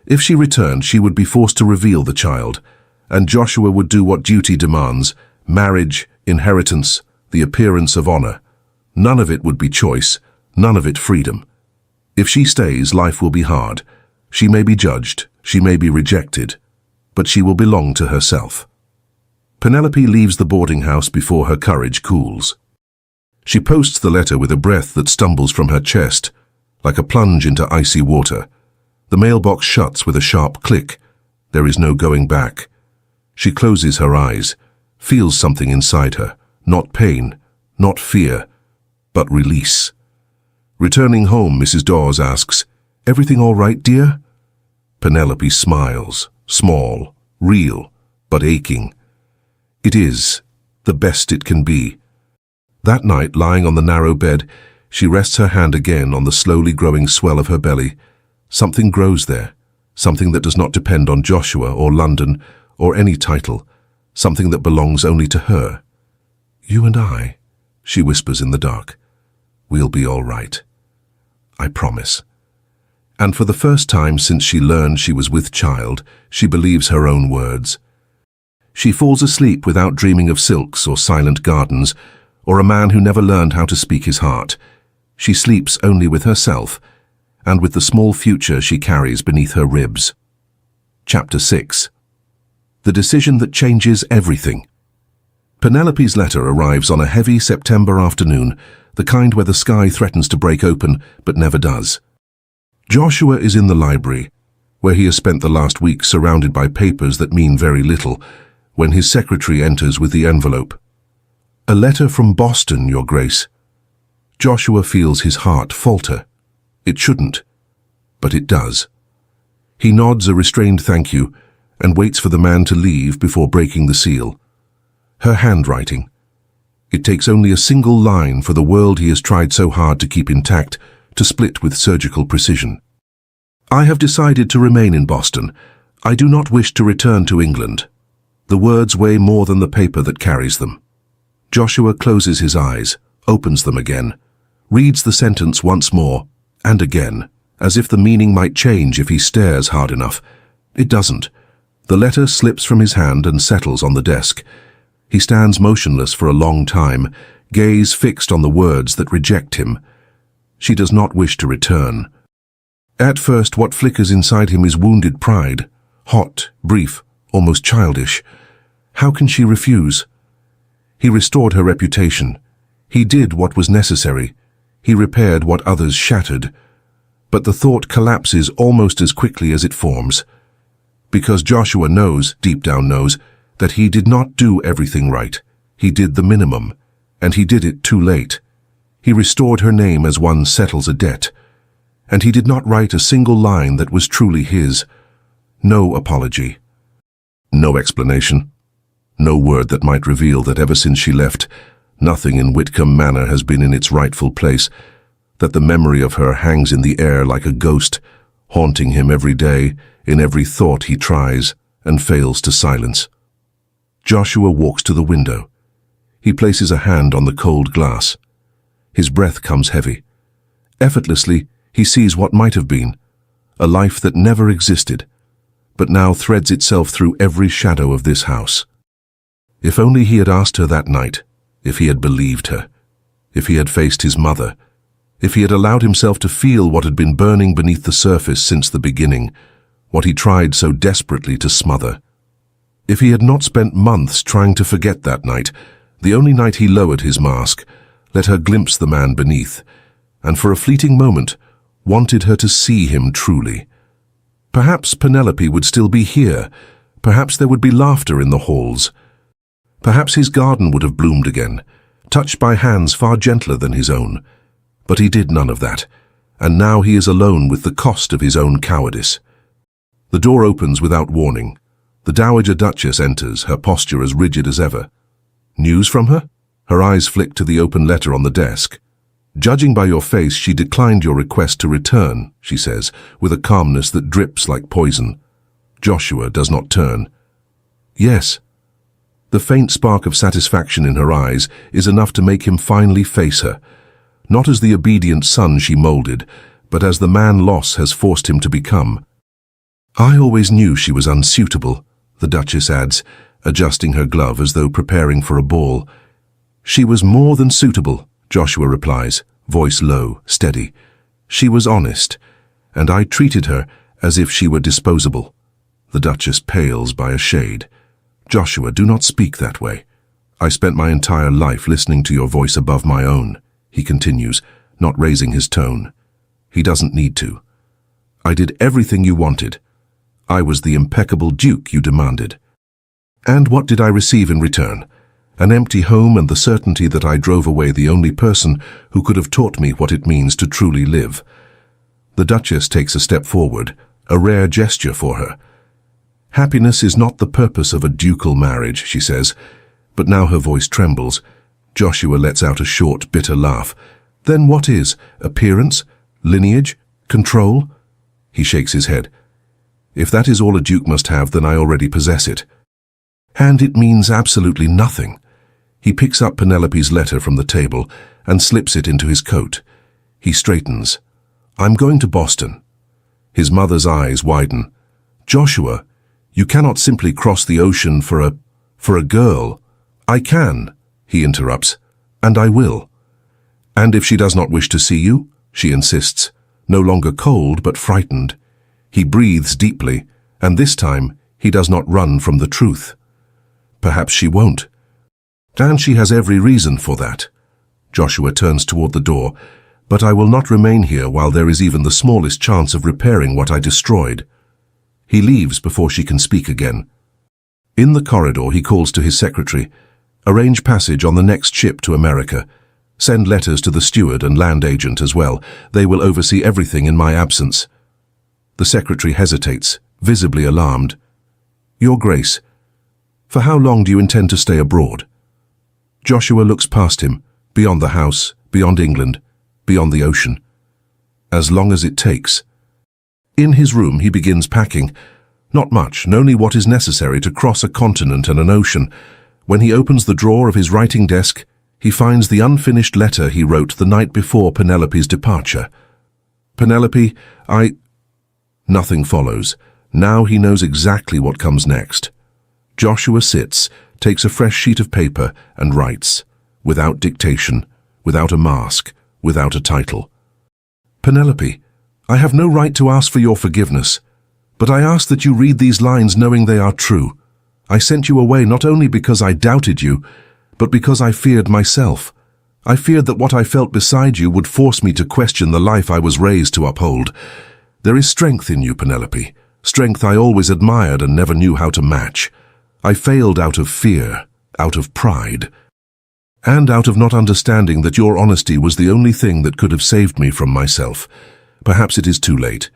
[SPEAKER 1] If she returned, she would be forced to reveal the child, and Joshua would do what duty demands: marriage, inheritance, the appearance of honor. None of it would be choice, none of it freedom. If she stays, life will be hard. She may be judged, she may be rejected, but she will belong to herself. Penelope leaves the boarding house before her courage cools. She posts the letter with a breath that stumbles from her chest, like a plunge into icy water. The mailbox shuts with a sharp click. There is no going back. She closes her eyes, feels something inside her, not pain, not fear, but release. Returning home, Mrs. Dawes asks, "Everything all right, dear?" Penelope smiles, small, real, but aching. It is, the best it can be. That night, lying on the narrow bed, she rests her hand again on the slowly growing swell of her belly. Something grows there, something that does not depend on Joshua or London or any title, something that belongs only to her. "You and I," she whispers in the dark, "we'll be all right. I promise." And for the first time since she learned she was with child, she believes her own words. She falls asleep without dreaming of silks or silent gardens, or a man who never learned how to speak his heart. She sleeps only with herself, and with the small future she carries beneath her ribs. Chapter 6. The decision that changes everything. Penelope's letter arrives on a heavy September afternoon, the kind where the sky threatens to break open, but never does. Joshua is in the library, where he has spent the last week surrounded by papers that mean very little, when his secretary enters with the envelope. "A letter from Boston, Your Grace." Joshua feels his heart falter. It shouldn't, but it does. He nods a restrained thank you and waits for the man to leave before breaking the seal. Her handwriting. It takes only a single line for the world he has tried so hard to keep intact to split with surgical precision. "I have decided to remain in Boston. I do not wish to return to England." The words weigh more than the paper that carries them. Joshua closes his eyes, opens them again, reads the sentence once more, and again, as if the meaning might change if he stares hard enough. It doesn't. The letter slips from his hand and settles on the desk. He stands motionless for a long time, gaze fixed on the words that reject him. She does not wish to return. At first, what flickers inside him is wounded pride, hot, brief, almost childish. How can she refuse? He restored her reputation. He did what was necessary. He repaired what others shattered, but the thought collapses almost as quickly as it forms. Because Joshua knows, deep down knows, that he did not do everything right. He did the minimum, and he did it too late. He restored her name as one settles a debt, and he did not write a single line that was truly his. No apology. No explanation. No word that might reveal that ever since she left, nothing in Whitcomb Manor has been in its rightful place, that the memory of her hangs in the air like a ghost, haunting him every day, in every thought he tries and fails to silence. Joshua walks to the window. He places a hand on the cold glass. His breath comes heavy. Effortlessly, he sees what might have been, a life that never existed, but now threads itself through every shadow of this house. If only he had asked her that night, if he had believed her, if he had faced his mother, if he had allowed himself to feel what had been burning beneath the surface since the beginning, what he tried so desperately to smother. If he had not spent months trying to forget that night, the only night he lowered his mask, let her glimpse the man beneath, and for a fleeting moment wanted her to see him truly. Perhaps Penelope would still be here. Perhaps there would be laughter in the halls. Perhaps his garden would have bloomed again, touched by hands far gentler than his own. But he did none of that, and now he is alone with the cost of his own cowardice. The door opens without warning. The Dowager Duchess enters, her posture as rigid as ever. News from her? Her eyes flick to the open letter on the desk. Judging by your face, she declined your request to return, she says, with a calmness that drips like poison. Joshua does not turn. Yes. The faint spark of satisfaction in her eyes is enough to make him finally face her, not as the obedient son she molded, but as the man loss has forced him to become. I always knew she was unsuitable, the Duchess adds, adjusting her glove as though preparing for a ball. She was more than suitable, Joshua replies, voice low, steady. She was honest, and I treated her as if she were disposable. The Duchess pales by a shade. Joshua, do not speak that way. I spent my entire life listening to your voice above my own, he continues, not raising his tone. He doesn't need to. I did everything you wanted. I was the impeccable duke you demanded. And what did I receive in return? An empty home and the certainty that I drove away the only person who could have taught me what it means to truly live. The Duchess takes a step forward, a rare gesture for her. Happiness is not the purpose of a ducal marriage, she says, but now her voice trembles. Joshua lets out a short, bitter laugh. Then what is? Appearance? Lineage? Control? He shakes his head. If that is all a duke must have, then I already possess it. And it means absolutely nothing. He picks up Penelope's letter from the table and slips it into his coat. He straightens. I'm going to Boston. His mother's eyes widen. Joshua, you cannot simply cross the ocean for a girl. I can, he interrupts, and I will. And if she does not wish to see you, she insists, no longer cold but frightened. He breathes deeply, and this time he does not run from the truth. Perhaps she won't. And she has every reason for that. Joshua turns toward the door, but I will not remain here while there is even the smallest chance of repairing what I destroyed. He leaves before she can speak again. In the corridor, he calls to his secretary, arrange passage on the next ship to America. Send letters to the steward and land agent as well. They will oversee everything in my absence. The secretary hesitates, visibly alarmed. Your Grace, for how long do you intend to stay abroad? Joshua looks past him, beyond the house, beyond England, beyond the ocean. As long as it takes. In his room, he begins packing. Not much, only what is necessary to cross a continent and an ocean. When he opens the drawer of his writing desk, he finds the unfinished letter he wrote the night before Penelope's departure. Penelope, Nothing follows. Now he knows exactly what comes next. Joshua sits, takes a fresh sheet of paper, and writes, without dictation, without a mask, without a title. Penelope, I have no right to ask for your forgiveness, but I ask that you read these lines knowing they are true. I sent you away not only because I doubted you, but because I feared myself. I feared that what I felt beside you would force me to question the life I was raised to uphold. There is strength in you, Penelope, strength I always admired and never knew how to match. I failed out of fear, out of pride, and out of not understanding that your honesty was the only thing that could have saved me from myself. Perhaps it is too late.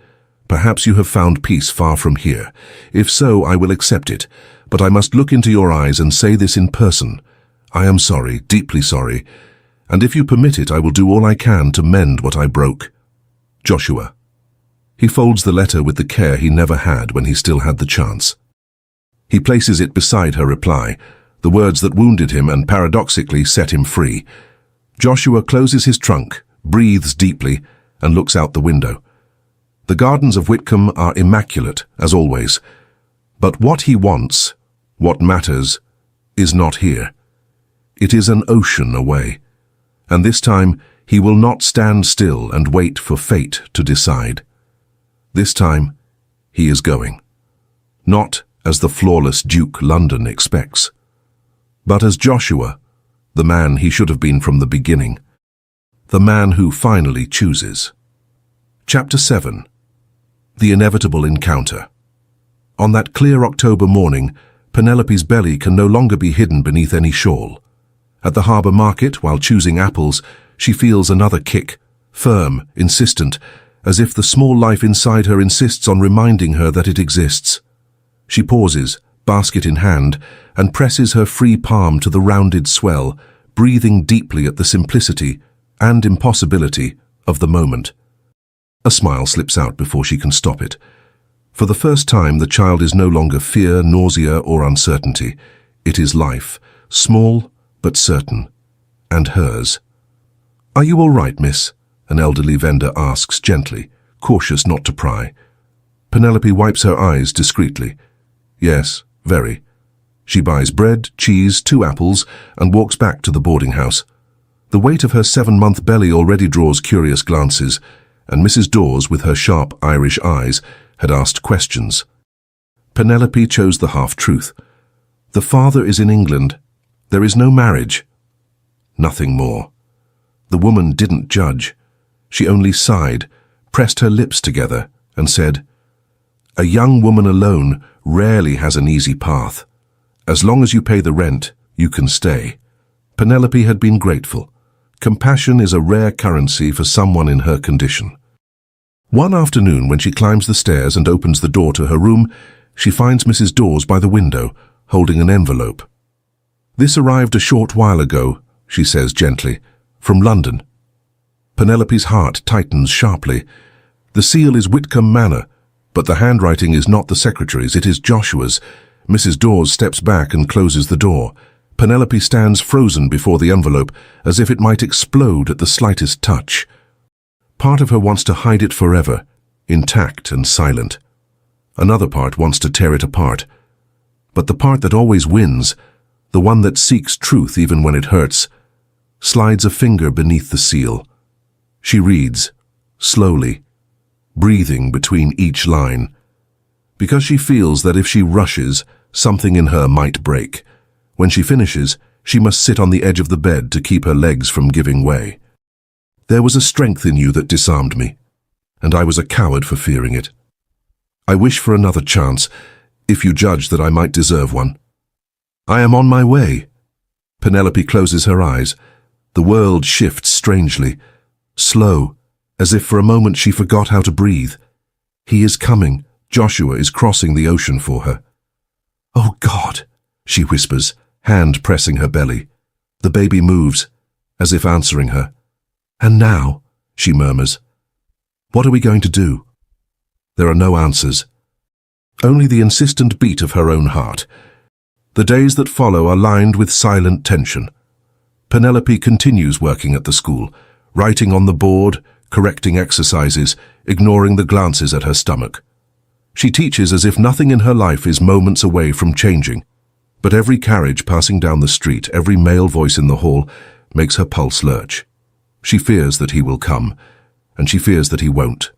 [SPEAKER 1] Perhaps you have found peace far from here. If so, I will accept it, but I must look into your eyes and say this in person. I am sorry, deeply sorry, and if you permit it, I will do all I can to mend what I broke. Joshua. He folds the letter with the care he never had when he still had the chance. He places it beside her reply, the words that wounded him and paradoxically set him free. Joshua closes his trunk, breathes deeply, and looks out the window. The gardens of Whitcomb are immaculate, as always. But what he wants, what matters, is not here. It is an ocean away. And this time, he will not stand still and wait for fate to decide. This time, he is going. Not as the flawless Duke London expects, but as Joshua, the man he should have been from the beginning, the man who finally chooses. Chapter 7. The Inevitable Encounter. On that clear October morning, Penelope's belly can no longer be hidden beneath any shawl. At the harbour market, while choosing apples, she feels another kick, firm, insistent, as if the small life inside her insists on reminding her that it exists. She pauses, basket in hand, and presses her free palm to the rounded swell, breathing deeply at the simplicity and impossibility of the moment. A smile slips out before she can stop it. For the first time, the child is no longer fear, nausea, or uncertainty. It is life, small but certain, and hers. "Are you all right, miss?" an elderly vendor asks gently, cautious not to pry. Penelope wipes her eyes discreetly. "Yes, very." She buys bread, cheese, 2 apples, and walks back to the boarding house. The weight of her 7-month belly already draws curious glances, and Mrs. Dawes, with her sharp Irish eyes, had asked questions. Penelope chose the half-truth. The father is in England. There is no marriage. Nothing more. The woman didn't judge. She only sighed, pressed her lips together, and said, "A young woman alone rarely has an easy path. As long as you pay the rent, you can stay." Penelope had been grateful. Compassion is a rare currency for someone in her condition. One afternoon, when she climbs the stairs and opens the door to her room, she finds Mrs. Dawes by the window, holding an envelope. "This arrived a short while ago," she says gently, "from London." Penelope's heart tightens sharply. The seal is Whitcomb Manor, but the handwriting is not the secretary's, it is Joshua's. Mrs. Dawes steps back and closes the door. Penelope stands frozen before the envelope, as if it might explode at the slightest touch. Part of her wants to hide it forever, intact and silent. Another part wants to tear it apart. But the part that always wins, the one that seeks truth even when it hurts, slides a finger beneath the seal. She reads, slowly, breathing between each line, because she feels that if she rushes, something in her might break. When she finishes, she must sit on the edge of the bed to keep her legs from giving way. "There was a strength in you that disarmed me, and I was a coward for fearing it. I wish for another chance, if you judge that I might deserve one. I am on my way." Penelope closes her eyes. The world shifts strangely, slow, as if for a moment she forgot how to breathe. He is coming. Joshua is crossing the ocean for her. "Oh God," she whispers, hand pressing her belly. The baby moves, as if answering her. "And now," she murmurs, "what are we going to do?" There are no answers, only the insistent beat of her own heart. The days that follow are lined with silent tension. Penelope continues working at the school, writing on the board, correcting exercises, ignoring the glances at her stomach. She teaches as if nothing in her life is moments away from changing, but every carriage passing down the street, every male voice in the hall, makes her pulse lurch. She fears that he will come, and she fears that he won't,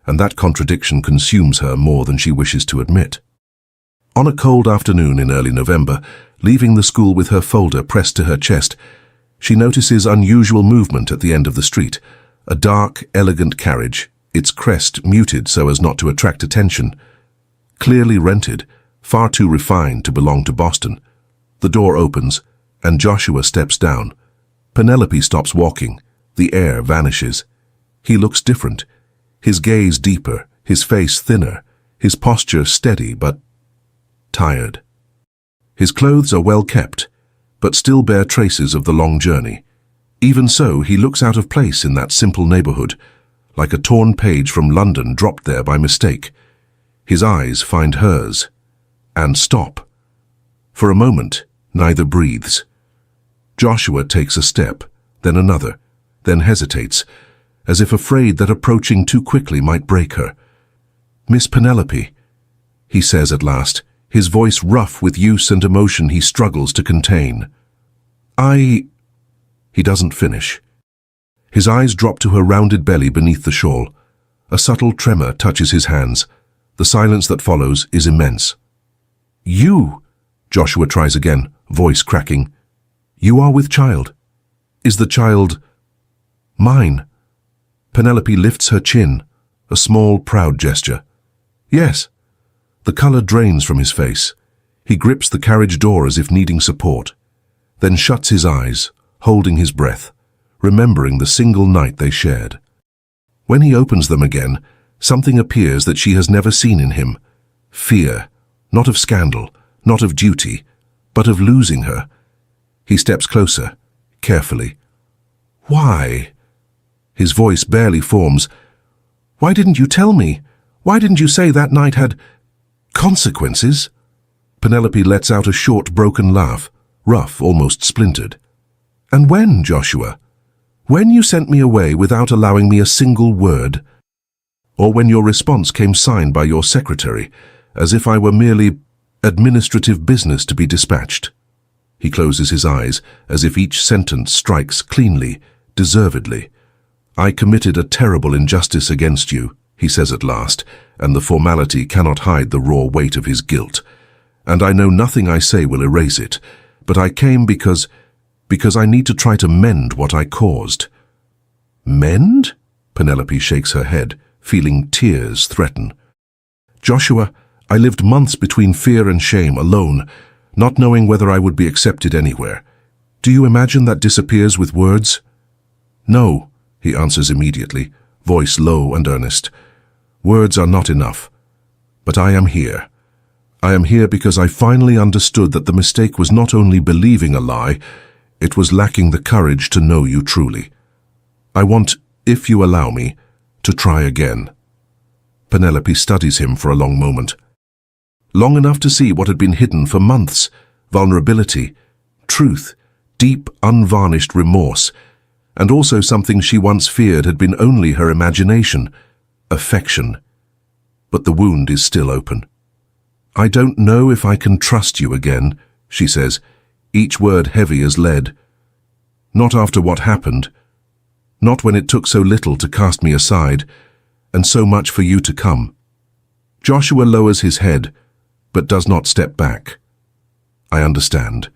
[SPEAKER 1] and that contradiction consumes her more than she wishes to admit. On a cold afternoon in early November, leaving the school with her folder pressed to her chest, She notices unusual movement at the end of the street. A dark, elegant carriage, its crest muted so as not to attract attention. Clearly rented, far too refined to belong to Boston. The door opens, and Joshua steps down. Penelope stops walking. The heir vanishes. He looks different. His gaze deeper, his face thinner, his posture steady but tired. His clothes are well kept, but still bear traces of the long journey. Even so, he looks out of place in that simple neighborhood, like a torn page from London dropped there by mistake. His eyes find hers, and stop. For a moment, neither breathes. Joshua takes a step, then another, then hesitates, as if afraid that approaching too quickly might break her. "Miss Penelope," he says at last, his voice rough with use and emotion he struggles to contain. He doesn't finish. His eyes drop to her rounded belly beneath the shawl. A subtle tremor touches his hands. The silence that follows is immense. "You," Joshua tries again, voice cracking. "You are with child. Is the child mine?" Penelope lifts her chin, a small, proud gesture. "Yes." The color drains from his face. He grips the carriage door as if needing support, then shuts his eyes, holding his breath, remembering the single night they shared. When he opens them again, something appears that she has never seen in him. Fear, not of scandal, not of duty, but of losing her. He steps closer, carefully. "Why?" His voice barely forms. "Why didn't you tell me? Why didn't you say that night had consequences?" Penelope lets out a short, broken laugh, rough, almost splintered. "And when, Joshua? When you sent me away without allowing me a single word? Or when your response came signed by your secretary, as if I were merely administrative business to be dispatched?" He closes his eyes, as if each sentence strikes cleanly, deservedly. "I committed a terrible injustice against you," he says at last, and the formality cannot hide the raw weight of his guilt. "And I know nothing I say will erase it, but I came because I need to try to mend what I caused." "Mend?" Penelope shakes her head, feeling tears threaten. "Joshua, I lived months between fear and shame, alone, not knowing whether I would be accepted anywhere. Do you imagine that disappears with words?" "No," he answers immediately, voice low and earnest. "Words are not enough. But I am here. I am here because I finally understood that the mistake was not only believing a lie, it was lacking the courage to know you truly. I want, if you allow me, to try again." Penelope studies him for a long moment. Long enough to see what had been hidden for months: vulnerability, truth, deep, unvarnished remorse, and also something she once feared had been only her imagination: affection. But the wound is still open. "I don't know if I can trust you again," she says, each word heavy as lead. "Not after what happened. Not when it took so little to cast me aside, and so much for you to come." Joshua lowers his head, but does not step back. "I understand,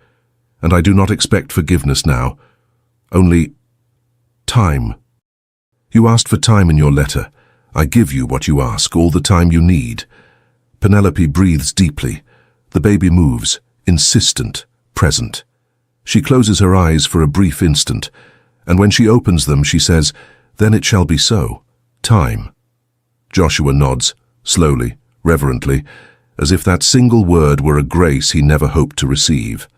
[SPEAKER 1] and I do not expect forgiveness now. Only time. You asked for time in your letter. I give you what you ask, all the time you need." Penelope breathes deeply. The baby moves, insistent, present. She closes her eyes for a brief instant, and when she opens them, she says, "Then it shall be so. Time." Joshua nods, slowly, reverently, as if that single word were a grace he never hoped to receive.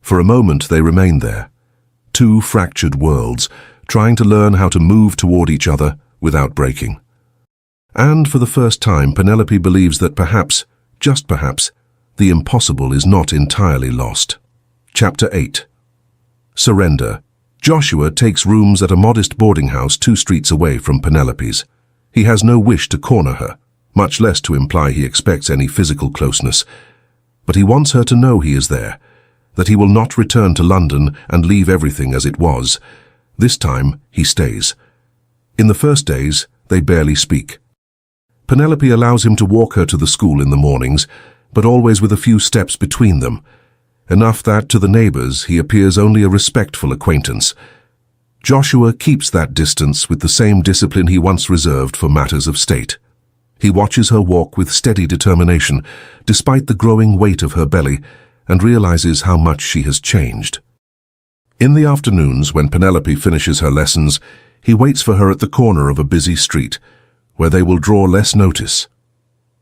[SPEAKER 1] For a moment they remain there, two fractured worlds, trying to learn how to move toward each other without breaking. And for the first time, Penelope believes that perhaps, just perhaps, the impossible is not entirely lost. Chapter 8. Surrender. Joshua takes rooms at a modest boarding house 2 streets away from Penelope's. He has no wish to corner her, much less to imply he expects any physical closeness. But he wants her to know he is there, that he will not return to London and leave everything as it was. This time, he stays. In the first days, they barely speak. Penelope allows him to walk her to the school in the mornings, but always with a few steps between them. enough that to the neighbors he appears only a respectful acquaintance. Joshua keeps that distance with the same discipline he once reserved for matters of state. He watches her walk with steady determination, despite the growing weight of her belly, and realizes how much she has changed. In the afternoons, when Penelope finishes her lessons, he waits for her at the corner of a busy street, where they will draw less notice.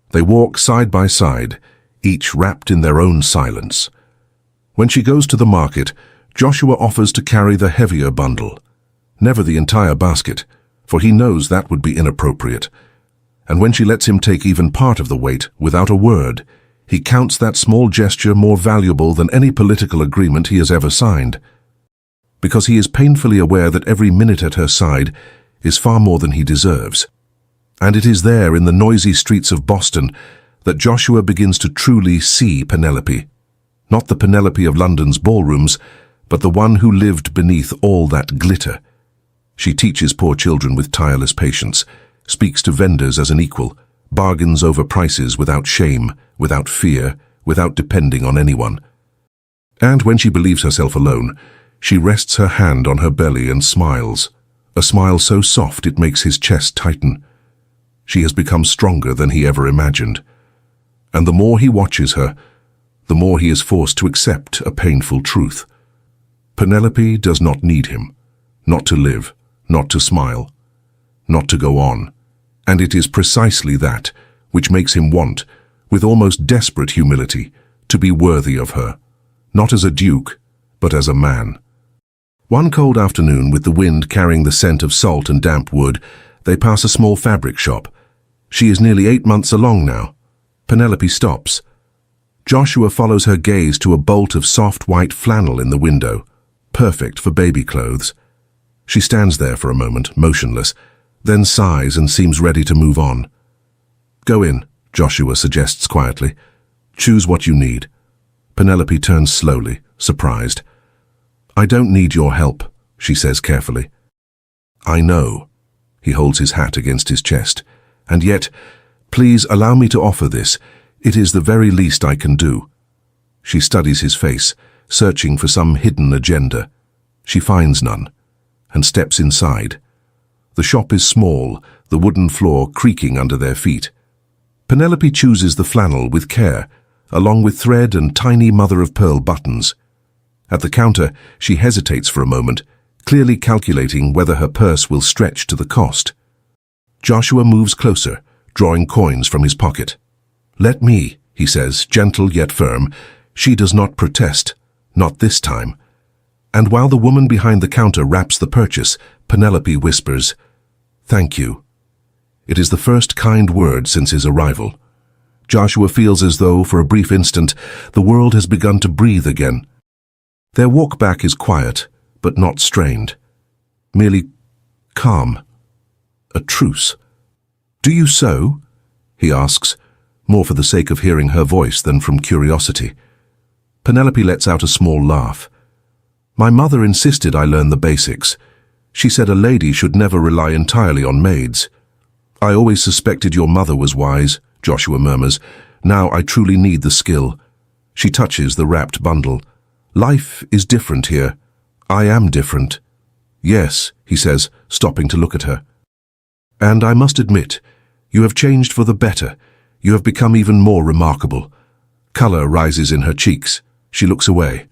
[SPEAKER 1] They walk side by side, each wrapped in their own silence. When she goes to the market, Joshua offers to carry the heavier bundle, never the entire basket, for he knows that would be inappropriate. And when she lets him take even part of the weight without a word, he counts that small gesture more valuable than any political agreement he has ever signed. Because he is painfully aware that every minute at her side is far more than he deserves. And it is there in the noisy streets of Boston that Joshua begins to truly see Penelope. Not the Penelope of London's ballrooms, but the one who lived beneath all that glitter. She teaches poor children with tireless patience, speaks to vendors as an equal, bargains over prices without shame, without fear, without depending on anyone. And when she believes herself alone, she rests her hand on her belly and smiles, a smile so soft it makes his chest tighten. She has become stronger than he ever imagined. And the more he watches her, the more he is forced to accept a painful truth. Penelope does not need him, not to live, not to smile, not to go on. And it is precisely that which makes him want, with almost desperate humility, to be worthy of her, not as a duke, but as a man. One cold afternoon, with the wind carrying the scent of salt and damp wood, they pass a small fabric shop. She is nearly 8 months along now. Penelope stops. Joshua follows her gaze to a bolt of soft white flannel in the window, perfect for baby clothes. She stands there for a moment, motionless, then sighs and seems ready to move on. "Go in," Joshua suggests quietly. "Choose what you need." Penelope turns slowly, surprised. "I don't need your help," she says carefully. "I know." He holds his hat against his chest. "And yet, please allow me to offer this. It is the very least I can do." She studies his face, searching for some hidden agenda. She finds none, and steps inside. The shop is small, the wooden floor creaking under their feet. Penelope chooses the flannel with care, along with thread and tiny mother-of-pearl buttons. At the counter, she hesitates for a moment, clearly calculating whether her purse will stretch to the cost. Joshua moves closer, drawing coins from his pocket. "Let me," he says, gentle yet firm. She does not protest, not this time. And while the woman behind the counter wraps the purchase, Penelope whispers, "Thank you." It is the first kind word since his arrival. Joshua feels as though, for a brief instant, the world has begun to breathe again. Their walk back is quiet, but not strained. Merely calm. A truce. "Do you sew?" he asks, more for the sake of hearing her voice than from curiosity. Penelope lets out a small laugh. "My mother insisted I learn the basics. She said a lady should never rely entirely on maids." "I always suspected your mother was wise," Joshua murmurs. "Now I truly need the skill." She touches the wrapped bundle. "Life is different here. I am different." "Yes," he says, stopping to look at her. "And I must admit, you have changed for the better. You have become even more remarkable." Color rises in her cheeks. She looks away.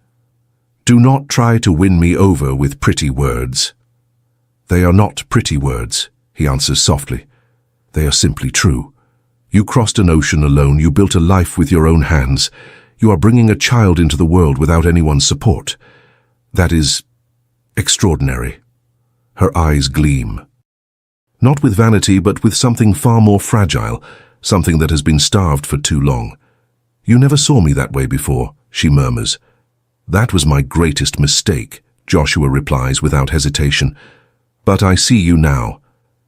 [SPEAKER 1] "Do not try to win me over with pretty words." "They are not pretty words," he answers softly. "They are simply true. You crossed an ocean alone. You built a life with your own hands. You are bringing a child into the world without anyone's support. That is extraordinary." Her eyes gleam. Not with vanity, but with something far more fragile, something that has been starved for too long. "You never saw me that way before," she murmurs. "That was my greatest mistake," Joshua replies without hesitation. "But I see you now,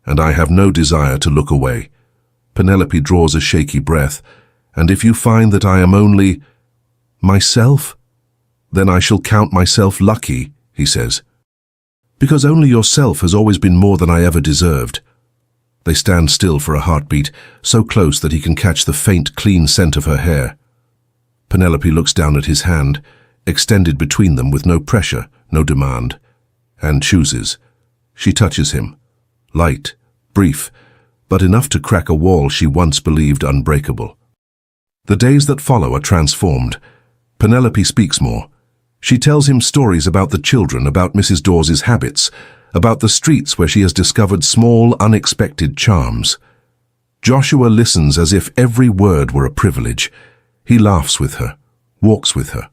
[SPEAKER 1] and I have no desire to look away." Penelope draws a shaky breath. "And if you find that I am only myself, then I shall count myself lucky," he says. "Because only yourself has always been more than I ever deserved." They stand still for a heartbeat, so close that he can catch the faint, clean scent of her hair. Penelope looks down at his hand. extended between them with no pressure, no demand, and chooses. She touches him. Light, brief, but enough to crack a wall she once believed unbreakable. The days that follow are transformed. Penelope speaks more. She tells him stories about the children, about Mrs. Dawes's habits, about the streets where she has discovered small, unexpected charms. Joshua listens as if every word were a privilege. He laughs with her, walks with her,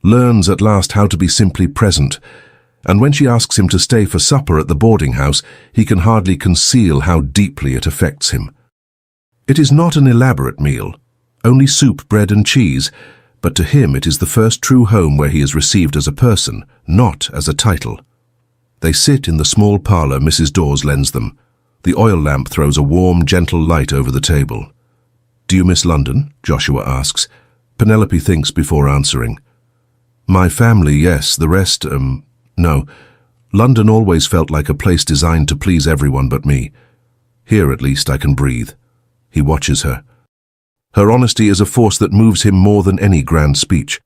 [SPEAKER 1] learns at last how to be simply present, and when she asks him to stay for supper at the boarding house, he can hardly conceal how deeply it affects him. It is not an elaborate meal, only soup, bread and cheese, but to him it is the first true home where he is received as a person, not as a title. They sit in the small parlour Mrs. Dawes lends them. The oil lamp throws a warm, gentle light over the table. "Do you miss London?" Joshua asks. Penelope thinks before answering. "My family, yes. The rest, no. London always felt like a place designed to please everyone but me. Here, at least, I can breathe." He watches her. Her honesty is a force that moves him more than any grand speech.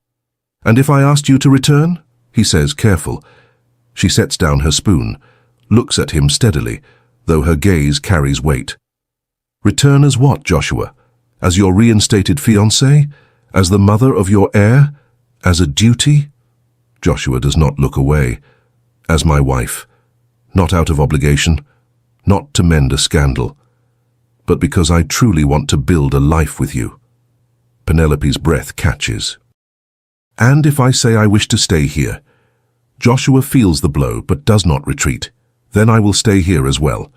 [SPEAKER 1] "And if I asked you to return?" he says, careful. She sets down her spoon, looks at him steadily, though her gaze carries weight. "Return as what, Joshua? As your reinstated fiancée? As the mother of your heir? As a duty?" Joshua does not look away. "As my wife. Not out of obligation, not to mend a scandal, but because I truly want to build a life with you." Penelope's breath catches. "And if I say I wish to stay here?" Joshua feels the blow but does not retreat. "Then I will stay here as well."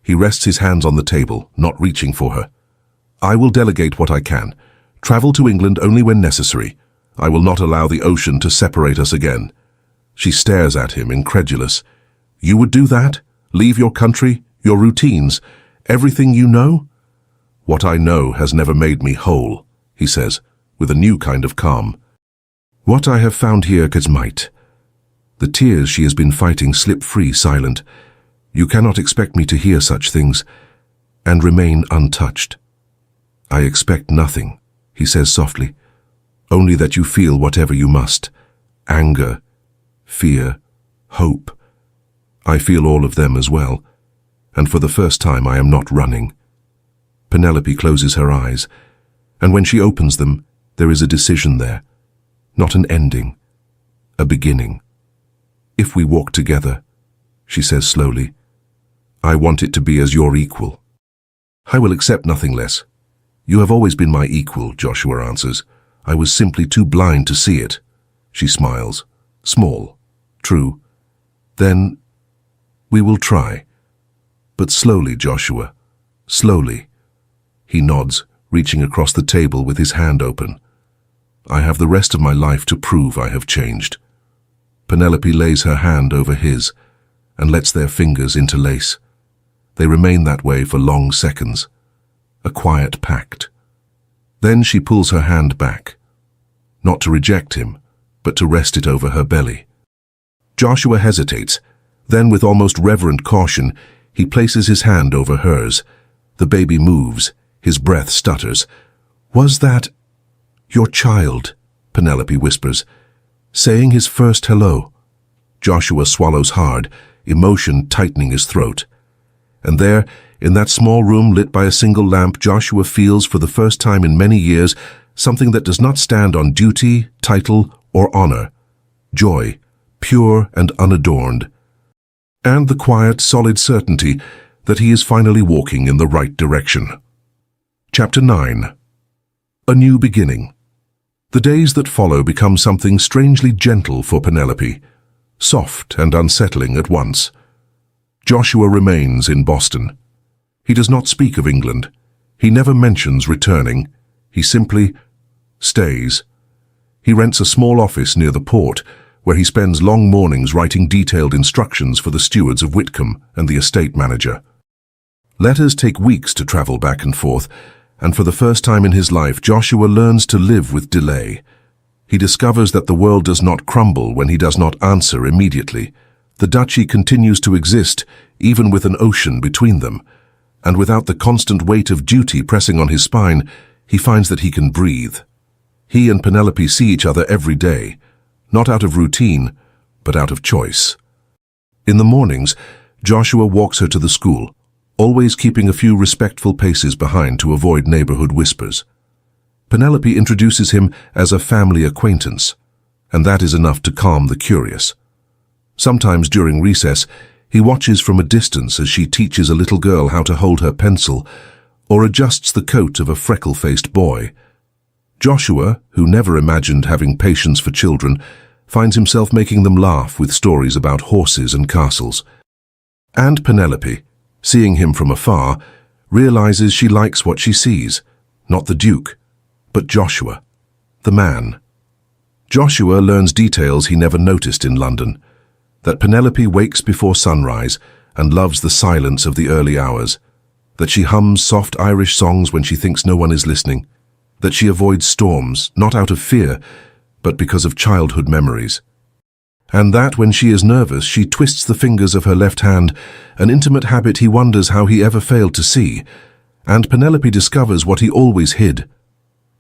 [SPEAKER 1] He rests his hands on the table, not reaching for her. "I will delegate what I can. Travel to England only when necessary. I will not allow the ocean to separate us again." She stares at him, incredulous. "You would do that? Leave your country, your routines, everything you know?" "What I know has never made me whole," he says, with a new kind of calm. "What I have found here might." The tears she has been fighting slip free, silent. "You cannot expect me to hear such things and remain untouched." "I expect nothing," he says softly. "Only that you feel whatever you must. Anger, fear, hope. I feel all of them as well, and for the first time I am not running." Penelope closes her eyes, and when she opens them, there is a decision there. Not an ending, a beginning. "If we walk together," she says slowly, "I want it to be as your equal." "I will accept nothing less." "You have always been my equal," Joshua answers. "I was simply too blind to see it." She smiles. "Small, true. Then we will try. But slowly, Joshua, slowly." He nods, reaching across the table with his hand open. "I have the rest of my life to prove I have changed." Penelope lays her hand over his and lets their fingers interlace. They remain that way for long seconds, a quiet pact. Then she pulls her hand back, not to reject him, but to rest it over her belly. Joshua hesitates. Then, with almost reverent caution, he places his hand over hers. The baby moves. His breath stutters. "Was that your child?" Penelope whispers, saying his first hello. Joshua swallows hard, emotion tightening his throat. And there, in that small room lit by a single lamp, Joshua feels for the first time in many years something that does not stand on duty, title, or honor. Joy, pure and unadorned. And the quiet, solid certainty that he is finally walking in the right direction. Chapter 9. A new beginning. The days that follow become something strangely gentle for Penelope, soft and unsettling at once. Joshua remains in Boston. He does not speak of England. He never mentions returning. He simply stays. He rents a small office near the port, where he spends long mornings writing detailed instructions for the stewards of Whitcomb and the estate manager. Letters take weeks to travel back and forth, and for the first time in his life, Joshua learns to live with delay. He discovers that the world does not crumble when he does not answer immediately. The duchy continues to exist, even with an ocean between them, and without the constant weight of duty pressing on his spine, he finds that he can breathe. He and Penelope see each other every day, not out of routine, but out of choice. In the mornings, Joshua walks her to the school, always keeping a few respectful paces behind to avoid neighborhood whispers. Penelope introduces him as a family acquaintance, and that is enough to calm the curious. Sometimes during recess, he watches from a distance as she teaches a little girl how to hold her pencil or adjusts the coat of a freckle-faced boy. Joshua, who never imagined having patience for children, finds himself making them laugh with stories about horses and castles. And Penelope, seeing him from afar, realizes she likes what she sees, not the Duke, but Joshua, the man. Joshua learns details he never noticed in London, that Penelope wakes before sunrise and loves the silence of the early hours, that she hums soft Irish songs when she thinks no one is listening, that she avoids storms, not out of fear, but because of childhood memories. And that when she is nervous, she twists the fingers of her left hand, an intimate habit he wonders how he ever failed to see. And Penelope discovers what he always hid,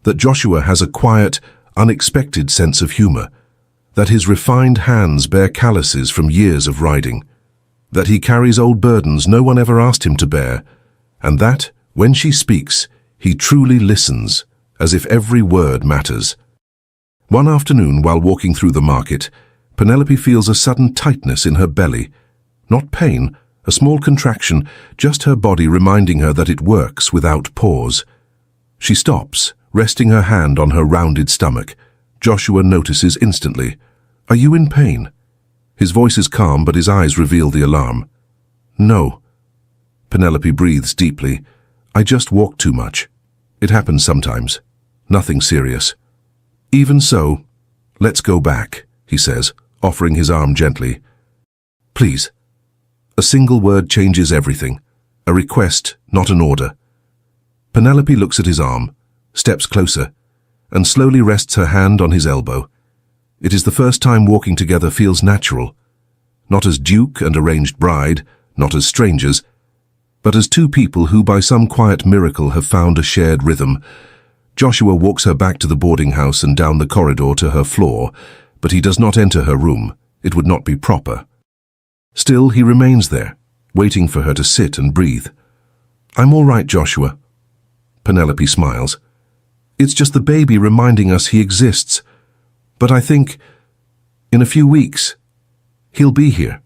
[SPEAKER 1] that Joshua has a quiet, unexpected sense of humor, that his refined hands bear calluses from years of riding, that he carries old burdens no one ever asked him to bear, and that, when she speaks, he truly listens, as if every word matters. One afternoon, while walking through the market, Penelope feels a sudden tightness in her belly. Not pain, a small contraction, just her body reminding her that it works without pause. She stops, resting her hand on her rounded stomach. Joshua notices instantly. "Are you in pain?" His voice is calm, but his eyes reveal the alarm. "No." Penelope breathes deeply. "I just walk too much. It happens sometimes. Nothing serious." "Even so, let's go back," he says, offering his arm gently. "Please." A single word changes everything. A request, not an order. Penelope looks at his arm, steps closer, and slowly rests her hand on his elbow. It is the first time walking together feels natural, not as Duke and arranged bride, not as strangers, but as two people who by some quiet miracle have found a shared rhythm. Joshua walks her back to the boarding house and down the corridor to her floor, but he does not enter her room. It would not be proper. Still, he remains there, waiting for her to sit and breathe. "I'm all right, Joshua." Penelope smiles. "It's just the baby reminding us he exists. But I think, in a few weeks, he'll be here."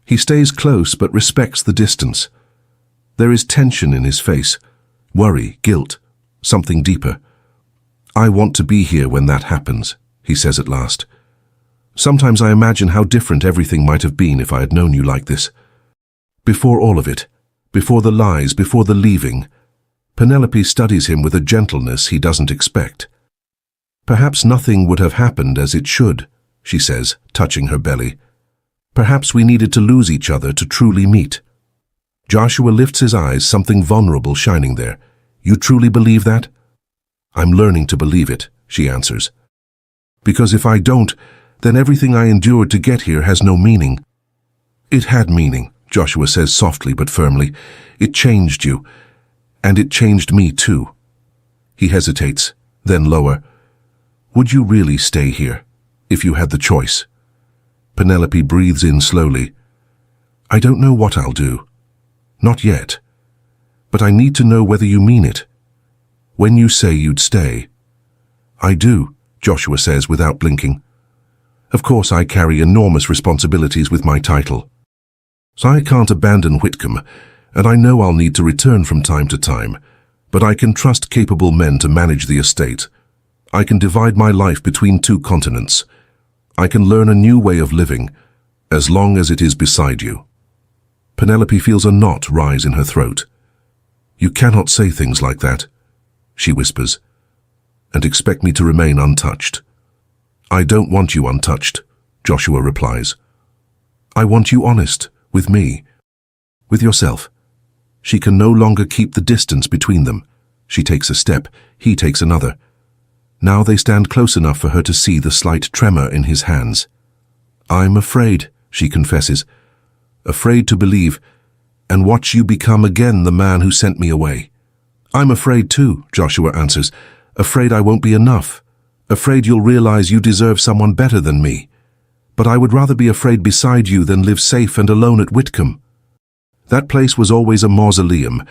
[SPEAKER 1] He stays close but respects the distance. There is tension in his face, worry, guilt, something deeper. "I want to be here when that happens," he says at last. "Sometimes I imagine how different everything might have been if I had known you like this. Before all of it, before the lies, before the leaving." Penelope studies him with a gentleness he doesn't expect. "Perhaps nothing would have happened as it should," she says, touching her belly. "Perhaps we needed to lose each other to truly meet." Joshua lifts his eyes, something vulnerable shining there. "You truly believe that?" "I'm learning to believe it," she answers. "Because if I don't, then everything I endured to get here has no meaning." "It had meaning," Joshua says softly but firmly. "It changed you, and it changed me too." He hesitates, then lower. "Would you really stay here, if you had the choice?" Penelope breathes in slowly. "I don't know what I'll do. Not yet. But I need to know whether you mean it. When you say you'd stay." "I do," Joshua says without blinking. "Of course I carry enormous responsibilities with my title. So I can't abandon Whitcomb, and I know I'll need to return from time to time, but I can trust capable men to manage the estate. I can divide my life between two continents. I can learn a new way of living, as long as it is beside you." Penelope feels a knot rise in her throat. "You cannot say things like that," she whispers, "and expect me to remain untouched." "I don't want you untouched," Joshua replies. "I want you honest, with me, with yourself." She can no longer keep the distance between them. She takes a step, he takes another. Now they stand close enough for her to see the slight tremor in his hands. "I'm afraid," she confesses. "Afraid to believe, and watch you become again the man who sent me away." "I'm afraid too," Joshua answers. "Afraid I won't be enough. afraid you'll realize you deserve someone better than me. But I would rather be afraid beside you than live safe and alone at Whitcomb. That place was always a mausoleum,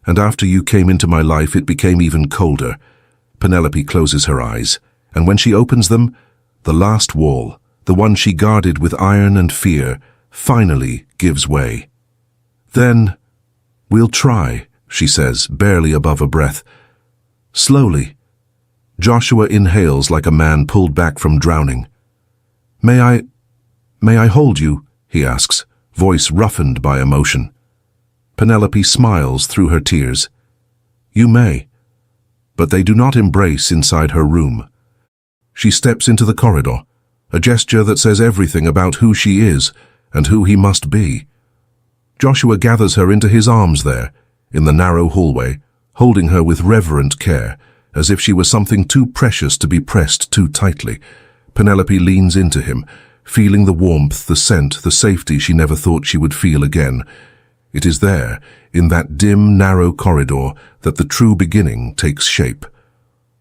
[SPEAKER 1] and after you came into my life it became even colder. Penelope closes her eyes, and when she opens them, the last wall, the one she guarded with iron and fear, finally gives way. Then, we'll try, she says, barely above a breath. Slowly, Joshua inhales like a man pulled back from drowning. May I hold you? He asks, voice roughened by emotion. Penelope smiles through her tears. You may. But they do not embrace inside her room. She steps into the corridor, a gesture that says everything about who she is and who he must be. Joshua gathers her into his arms there, in the narrow hallway, holding her with reverent care, as if she were something too precious to be pressed too tightly. Penelope leans into him, feeling the warmth, the scent, the safety she never thought she would feel again. It is there, in that dim, narrow corridor, that the true beginning takes shape.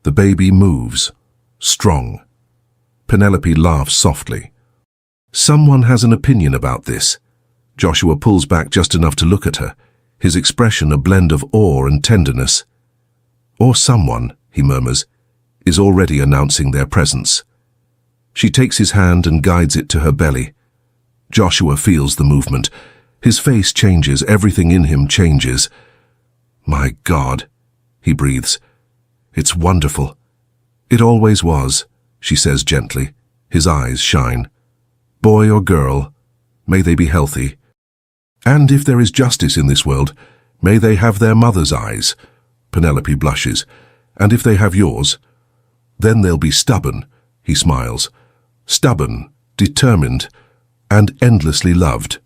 [SPEAKER 1] The baby moves, strong. Penelope laughs softly. Someone has an opinion about this. Joshua pulls back just enough to look at her, his expression a blend of awe and tenderness. Or someone, he murmurs, is already announcing their presence. She takes his hand and guides it to her belly. Joshua feels the movement. His face changes, everything in him changes. My God, he breathes. It's wonderful. It always was, she says gently. His eyes shine. Boy or girl, may they be healthy. And if there is justice in this world, may they have their mother's eyes. Penelope blushes. And if they have yours, then they'll be stubborn, he smiles. Stubborn, determined, and endlessly loved.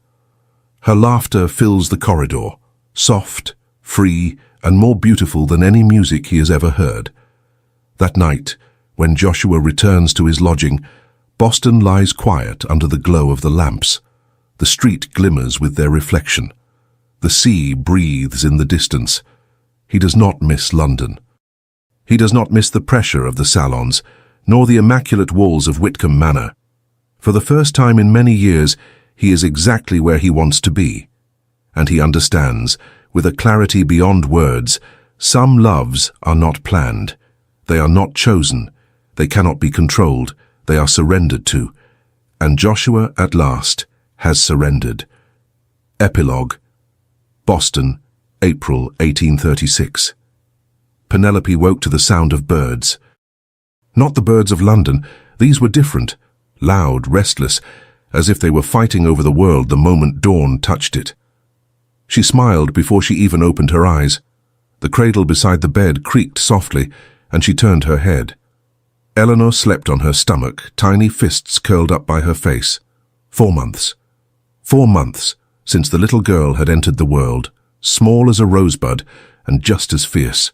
[SPEAKER 1] Her laughter fills the corridor, soft, free, and more beautiful than any music he has ever heard. That night, when Joshua returns to his lodging, Boston lies quiet under the glow of the lamps. The street glimmers with their reflection. The sea breathes in the distance. He does not miss London. He does not miss the pressure of the salons, nor the immaculate walls of Whitcomb Manor. For the first time in many years, he is exactly where he wants to be. And he understands, with a clarity beyond words, some loves are not planned. They are not chosen. They cannot be controlled. They are surrendered to. And Joshua, at last, has surrendered. Epilogue. Boston, April 1836. Penelope woke to the sound of birds. Not the birds of London. These were different, loud, restless, as if they were fighting over the world the moment dawn touched it. She smiled before she even opened her eyes. The cradle beside the bed creaked softly, and she turned her head. Eleanor slept on her stomach, tiny fists curled up by her face. 4 months. 4 months since the little girl had entered the world, small as a rosebud and just as fierce.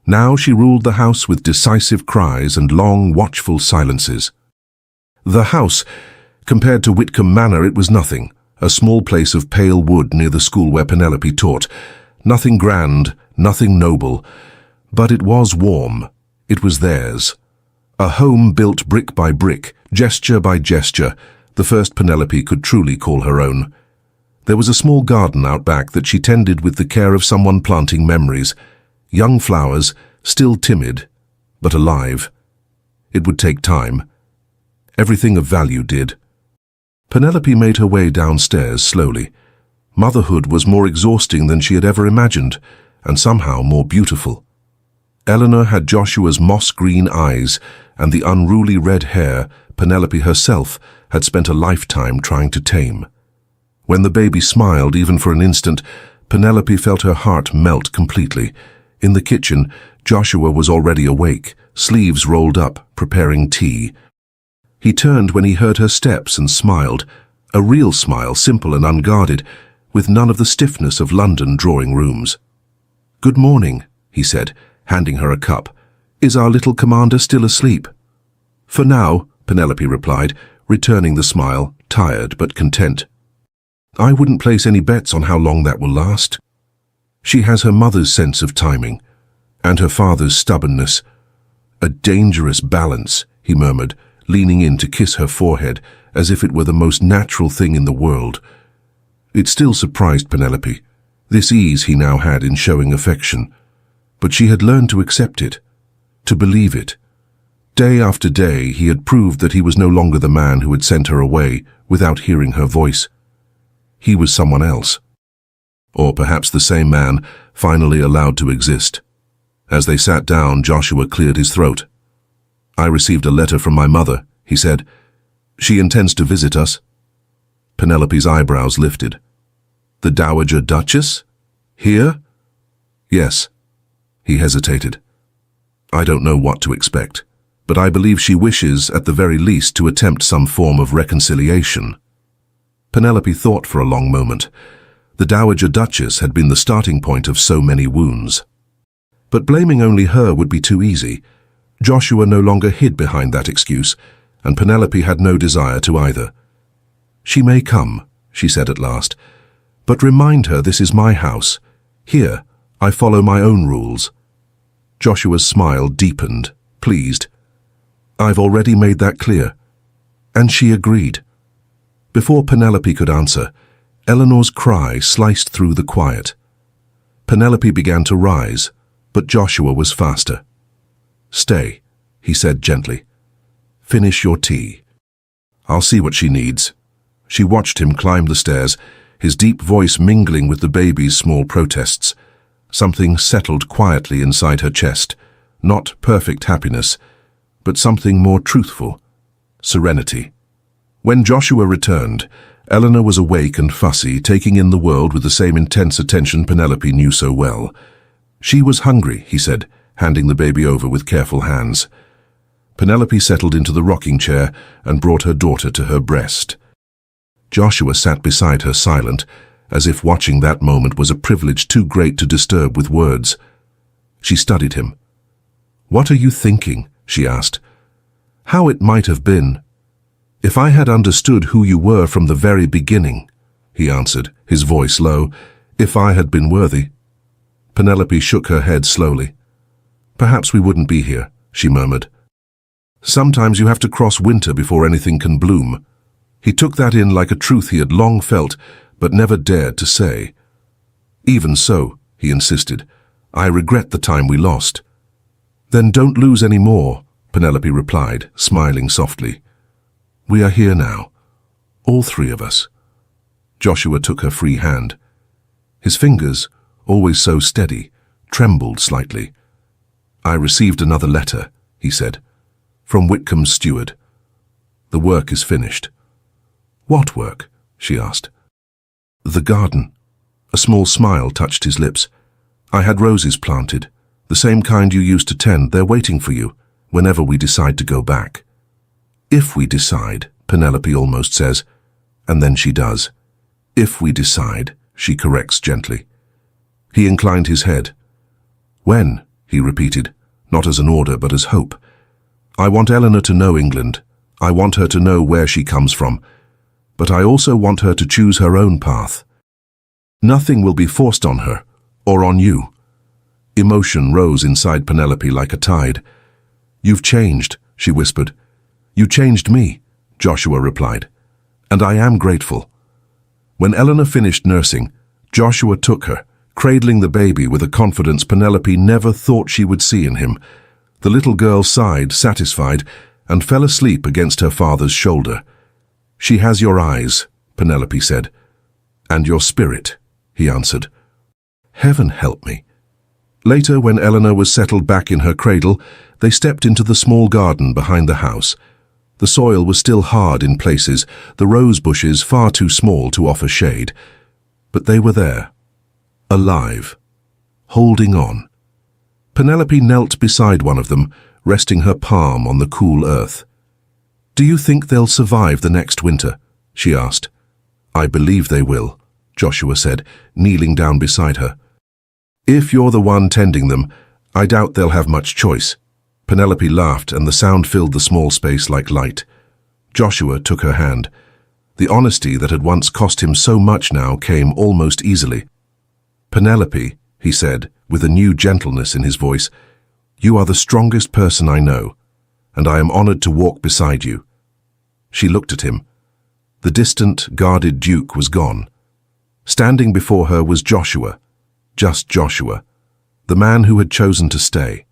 [SPEAKER 1] Now she ruled the house with decisive cries and long, watchful silences. The house, compared to Whitcomb Manor, it was nothing, a small place of pale wood near the school where Penelope taught. Nothing grand, nothing noble, but it was warm. It was theirs. A home built brick by brick, gesture by gesture, the first Penelope could truly call her own. There was a small garden out back that she tended with the care of someone planting memories. Young flowers, still timid, but alive. It would take time. Everything of value did. Penelope made her way downstairs slowly. Motherhood was more exhausting than she had ever imagined, and somehow more beautiful. Eleanor had Joshua's moss-green eyes and the unruly red hair Penelope herself had spent a lifetime trying to tame. When the baby smiled, even for an instant, Penelope felt her heart melt completely. In the kitchen, Joshua was already awake, sleeves rolled up, preparing tea. He turned when he heard her steps and smiled, a real smile, simple and unguarded, with none of the stiffness of London drawing rooms. "Good morning," he said, handing her a cup. "Is our little commander still asleep?" "For now," Penelope replied, returning the smile, tired but content. "I wouldn't place any bets on how long that will last." She has her mother's sense of timing, and her father's stubbornness. A dangerous balance, he murmured, leaning in to kiss her forehead as if it were the most natural thing in the world. It still surprised Penelope, this ease he now had in showing affection. But she had learned to accept it, to believe it. Day after day he had proved that he was no longer the man who had sent her away without hearing her voice. He was someone else. Or perhaps the same man, finally allowed to exist. As they sat down, Joshua cleared his throat. "I received a letter from my mother," he said. "She intends to visit us." Penelope's eyebrows lifted. "The Dowager Duchess? Here?" "Yes." He hesitated. "I don't know what to expect, but I believe she wishes, at the very least, to attempt some form of reconciliation." Penelope thought for a long moment. The Dowager Duchess had been the starting point of so many wounds. But blaming only her would be too easy. Joshua no longer hid behind that excuse, and Penelope had no desire to either. "She may come," she said at last, "but remind her this is my house. Here, I follow my own rules." Joshua's smile deepened, pleased. "I've already made that clear." And she agreed. Before Penelope could answer, Eleanor's cry sliced through the quiet. Penelope began to rise, but Joshua was faster. "Stay," he said gently. "Finish your tea. I'll see what she needs." She watched him climb the stairs, his deep voice mingling with the baby's small protests. Something settled quietly inside her chest, not perfect happiness, but something more truthful, serenity. When Joshua returned, Eleanor was awake and fussy, taking in the world with the same intense attention Penelope knew so well. "She was hungry," he said, handing the baby over with careful hands. Penelope settled into the rocking chair and brought her daughter to her breast. Joshua sat beside her silent, as if watching that moment was a privilege too great to disturb with words. She studied him. "What are you thinking?" she asked. "How it might have been. If I had understood who you were from the very beginning," he answered, his voice low, "if I had been worthy." Penelope shook her head slowly. "Perhaps we wouldn't be here," she murmured. "Sometimes you have to cross winter before anything can bloom." He took that in like a truth he had long felt, but never dared to say. "Even so," he insisted, "I regret the time we lost." "Then don't lose any more," Penelope replied, smiling softly. "We are here now, all three of us." Joshua took her free hand. His fingers, always so steady, trembled slightly. "I received another letter," he said, "from Whitcomb's steward. The work is finished." "What work?" she asked. "The garden." A small smile touched his lips. "I had roses planted, the same kind you used to tend. They're waiting for you, whenever we decide to go back." "If we decide," Penelope almost says, and then she does. "If we decide," she corrects gently. He inclined his head. "When?" he repeated, not as an order but as hope. "I want Eleanor to know England. I want her to know where she comes from. But I also want her to choose her own path. Nothing will be forced on her, or on you." Emotion rose inside Penelope like a tide. "You've changed," she whispered. "You changed me," Joshua replied, "and I am grateful." When Eleanor finished nursing, Joshua took her, cradling the baby with a confidence Penelope never thought she would see in him. The little girl sighed, satisfied, and fell asleep against her father's shoulder. "She has your eyes," Penelope said. "And your spirit," he answered. "Heaven help me." Later, when Eleanor was settled back in her cradle, they stepped into the small garden behind the house. The soil was still hard in places, the rose bushes far too small to offer shade. But they were there, alive, holding on. Penelope knelt beside one of them, resting her palm on the cool earth. "Do you think they'll survive the next winter?" she asked. "I believe they will," Joshua said, kneeling down beside her. "If you're the one tending them, I doubt they'll have much choice." Penelope laughed, and the sound filled the small space like light. Joshua took her hand. The honesty that had once cost him so much now came almost easily. "Penelope," he said, with a new gentleness in his voice, You are the strongest person I know, and I am honored to walk beside you." She looked at him. The distant, guarded Duke was gone. Standing before her was Joshua, just Joshua, the man who had chosen to stay.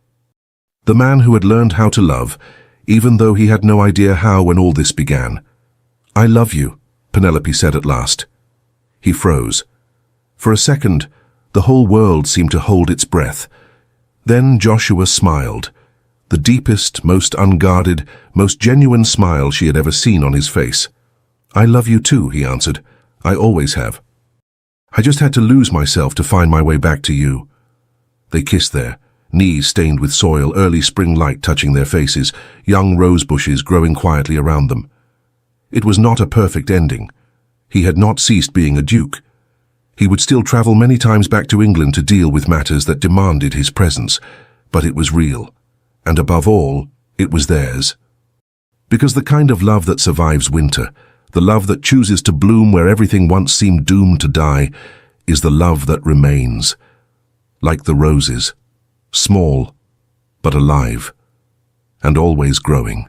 [SPEAKER 1] The man who had learned how to love, even though he had no idea how when all this began. "I love you," Penelope said at last. He froze. For a second, the whole world seemed to hold its breath. Then Joshua smiled, the deepest, most unguarded, most genuine smile she had ever seen on his face. "I love you too," he answered. "I always have. I just had to lose myself to find my way back to you." They kissed there, knees stained with soil, early spring light touching their faces, young rose bushes growing quietly around them. It was not a perfect ending. He had not ceased being a duke. He would still travel many times back to England to deal with matters that demanded his presence, but it was real, and above all, it was theirs. Because the kind of love that survives winter, the love that chooses to bloom where everything once seemed doomed to die, is the love that remains. Like the roses, small, but alive, and always growing.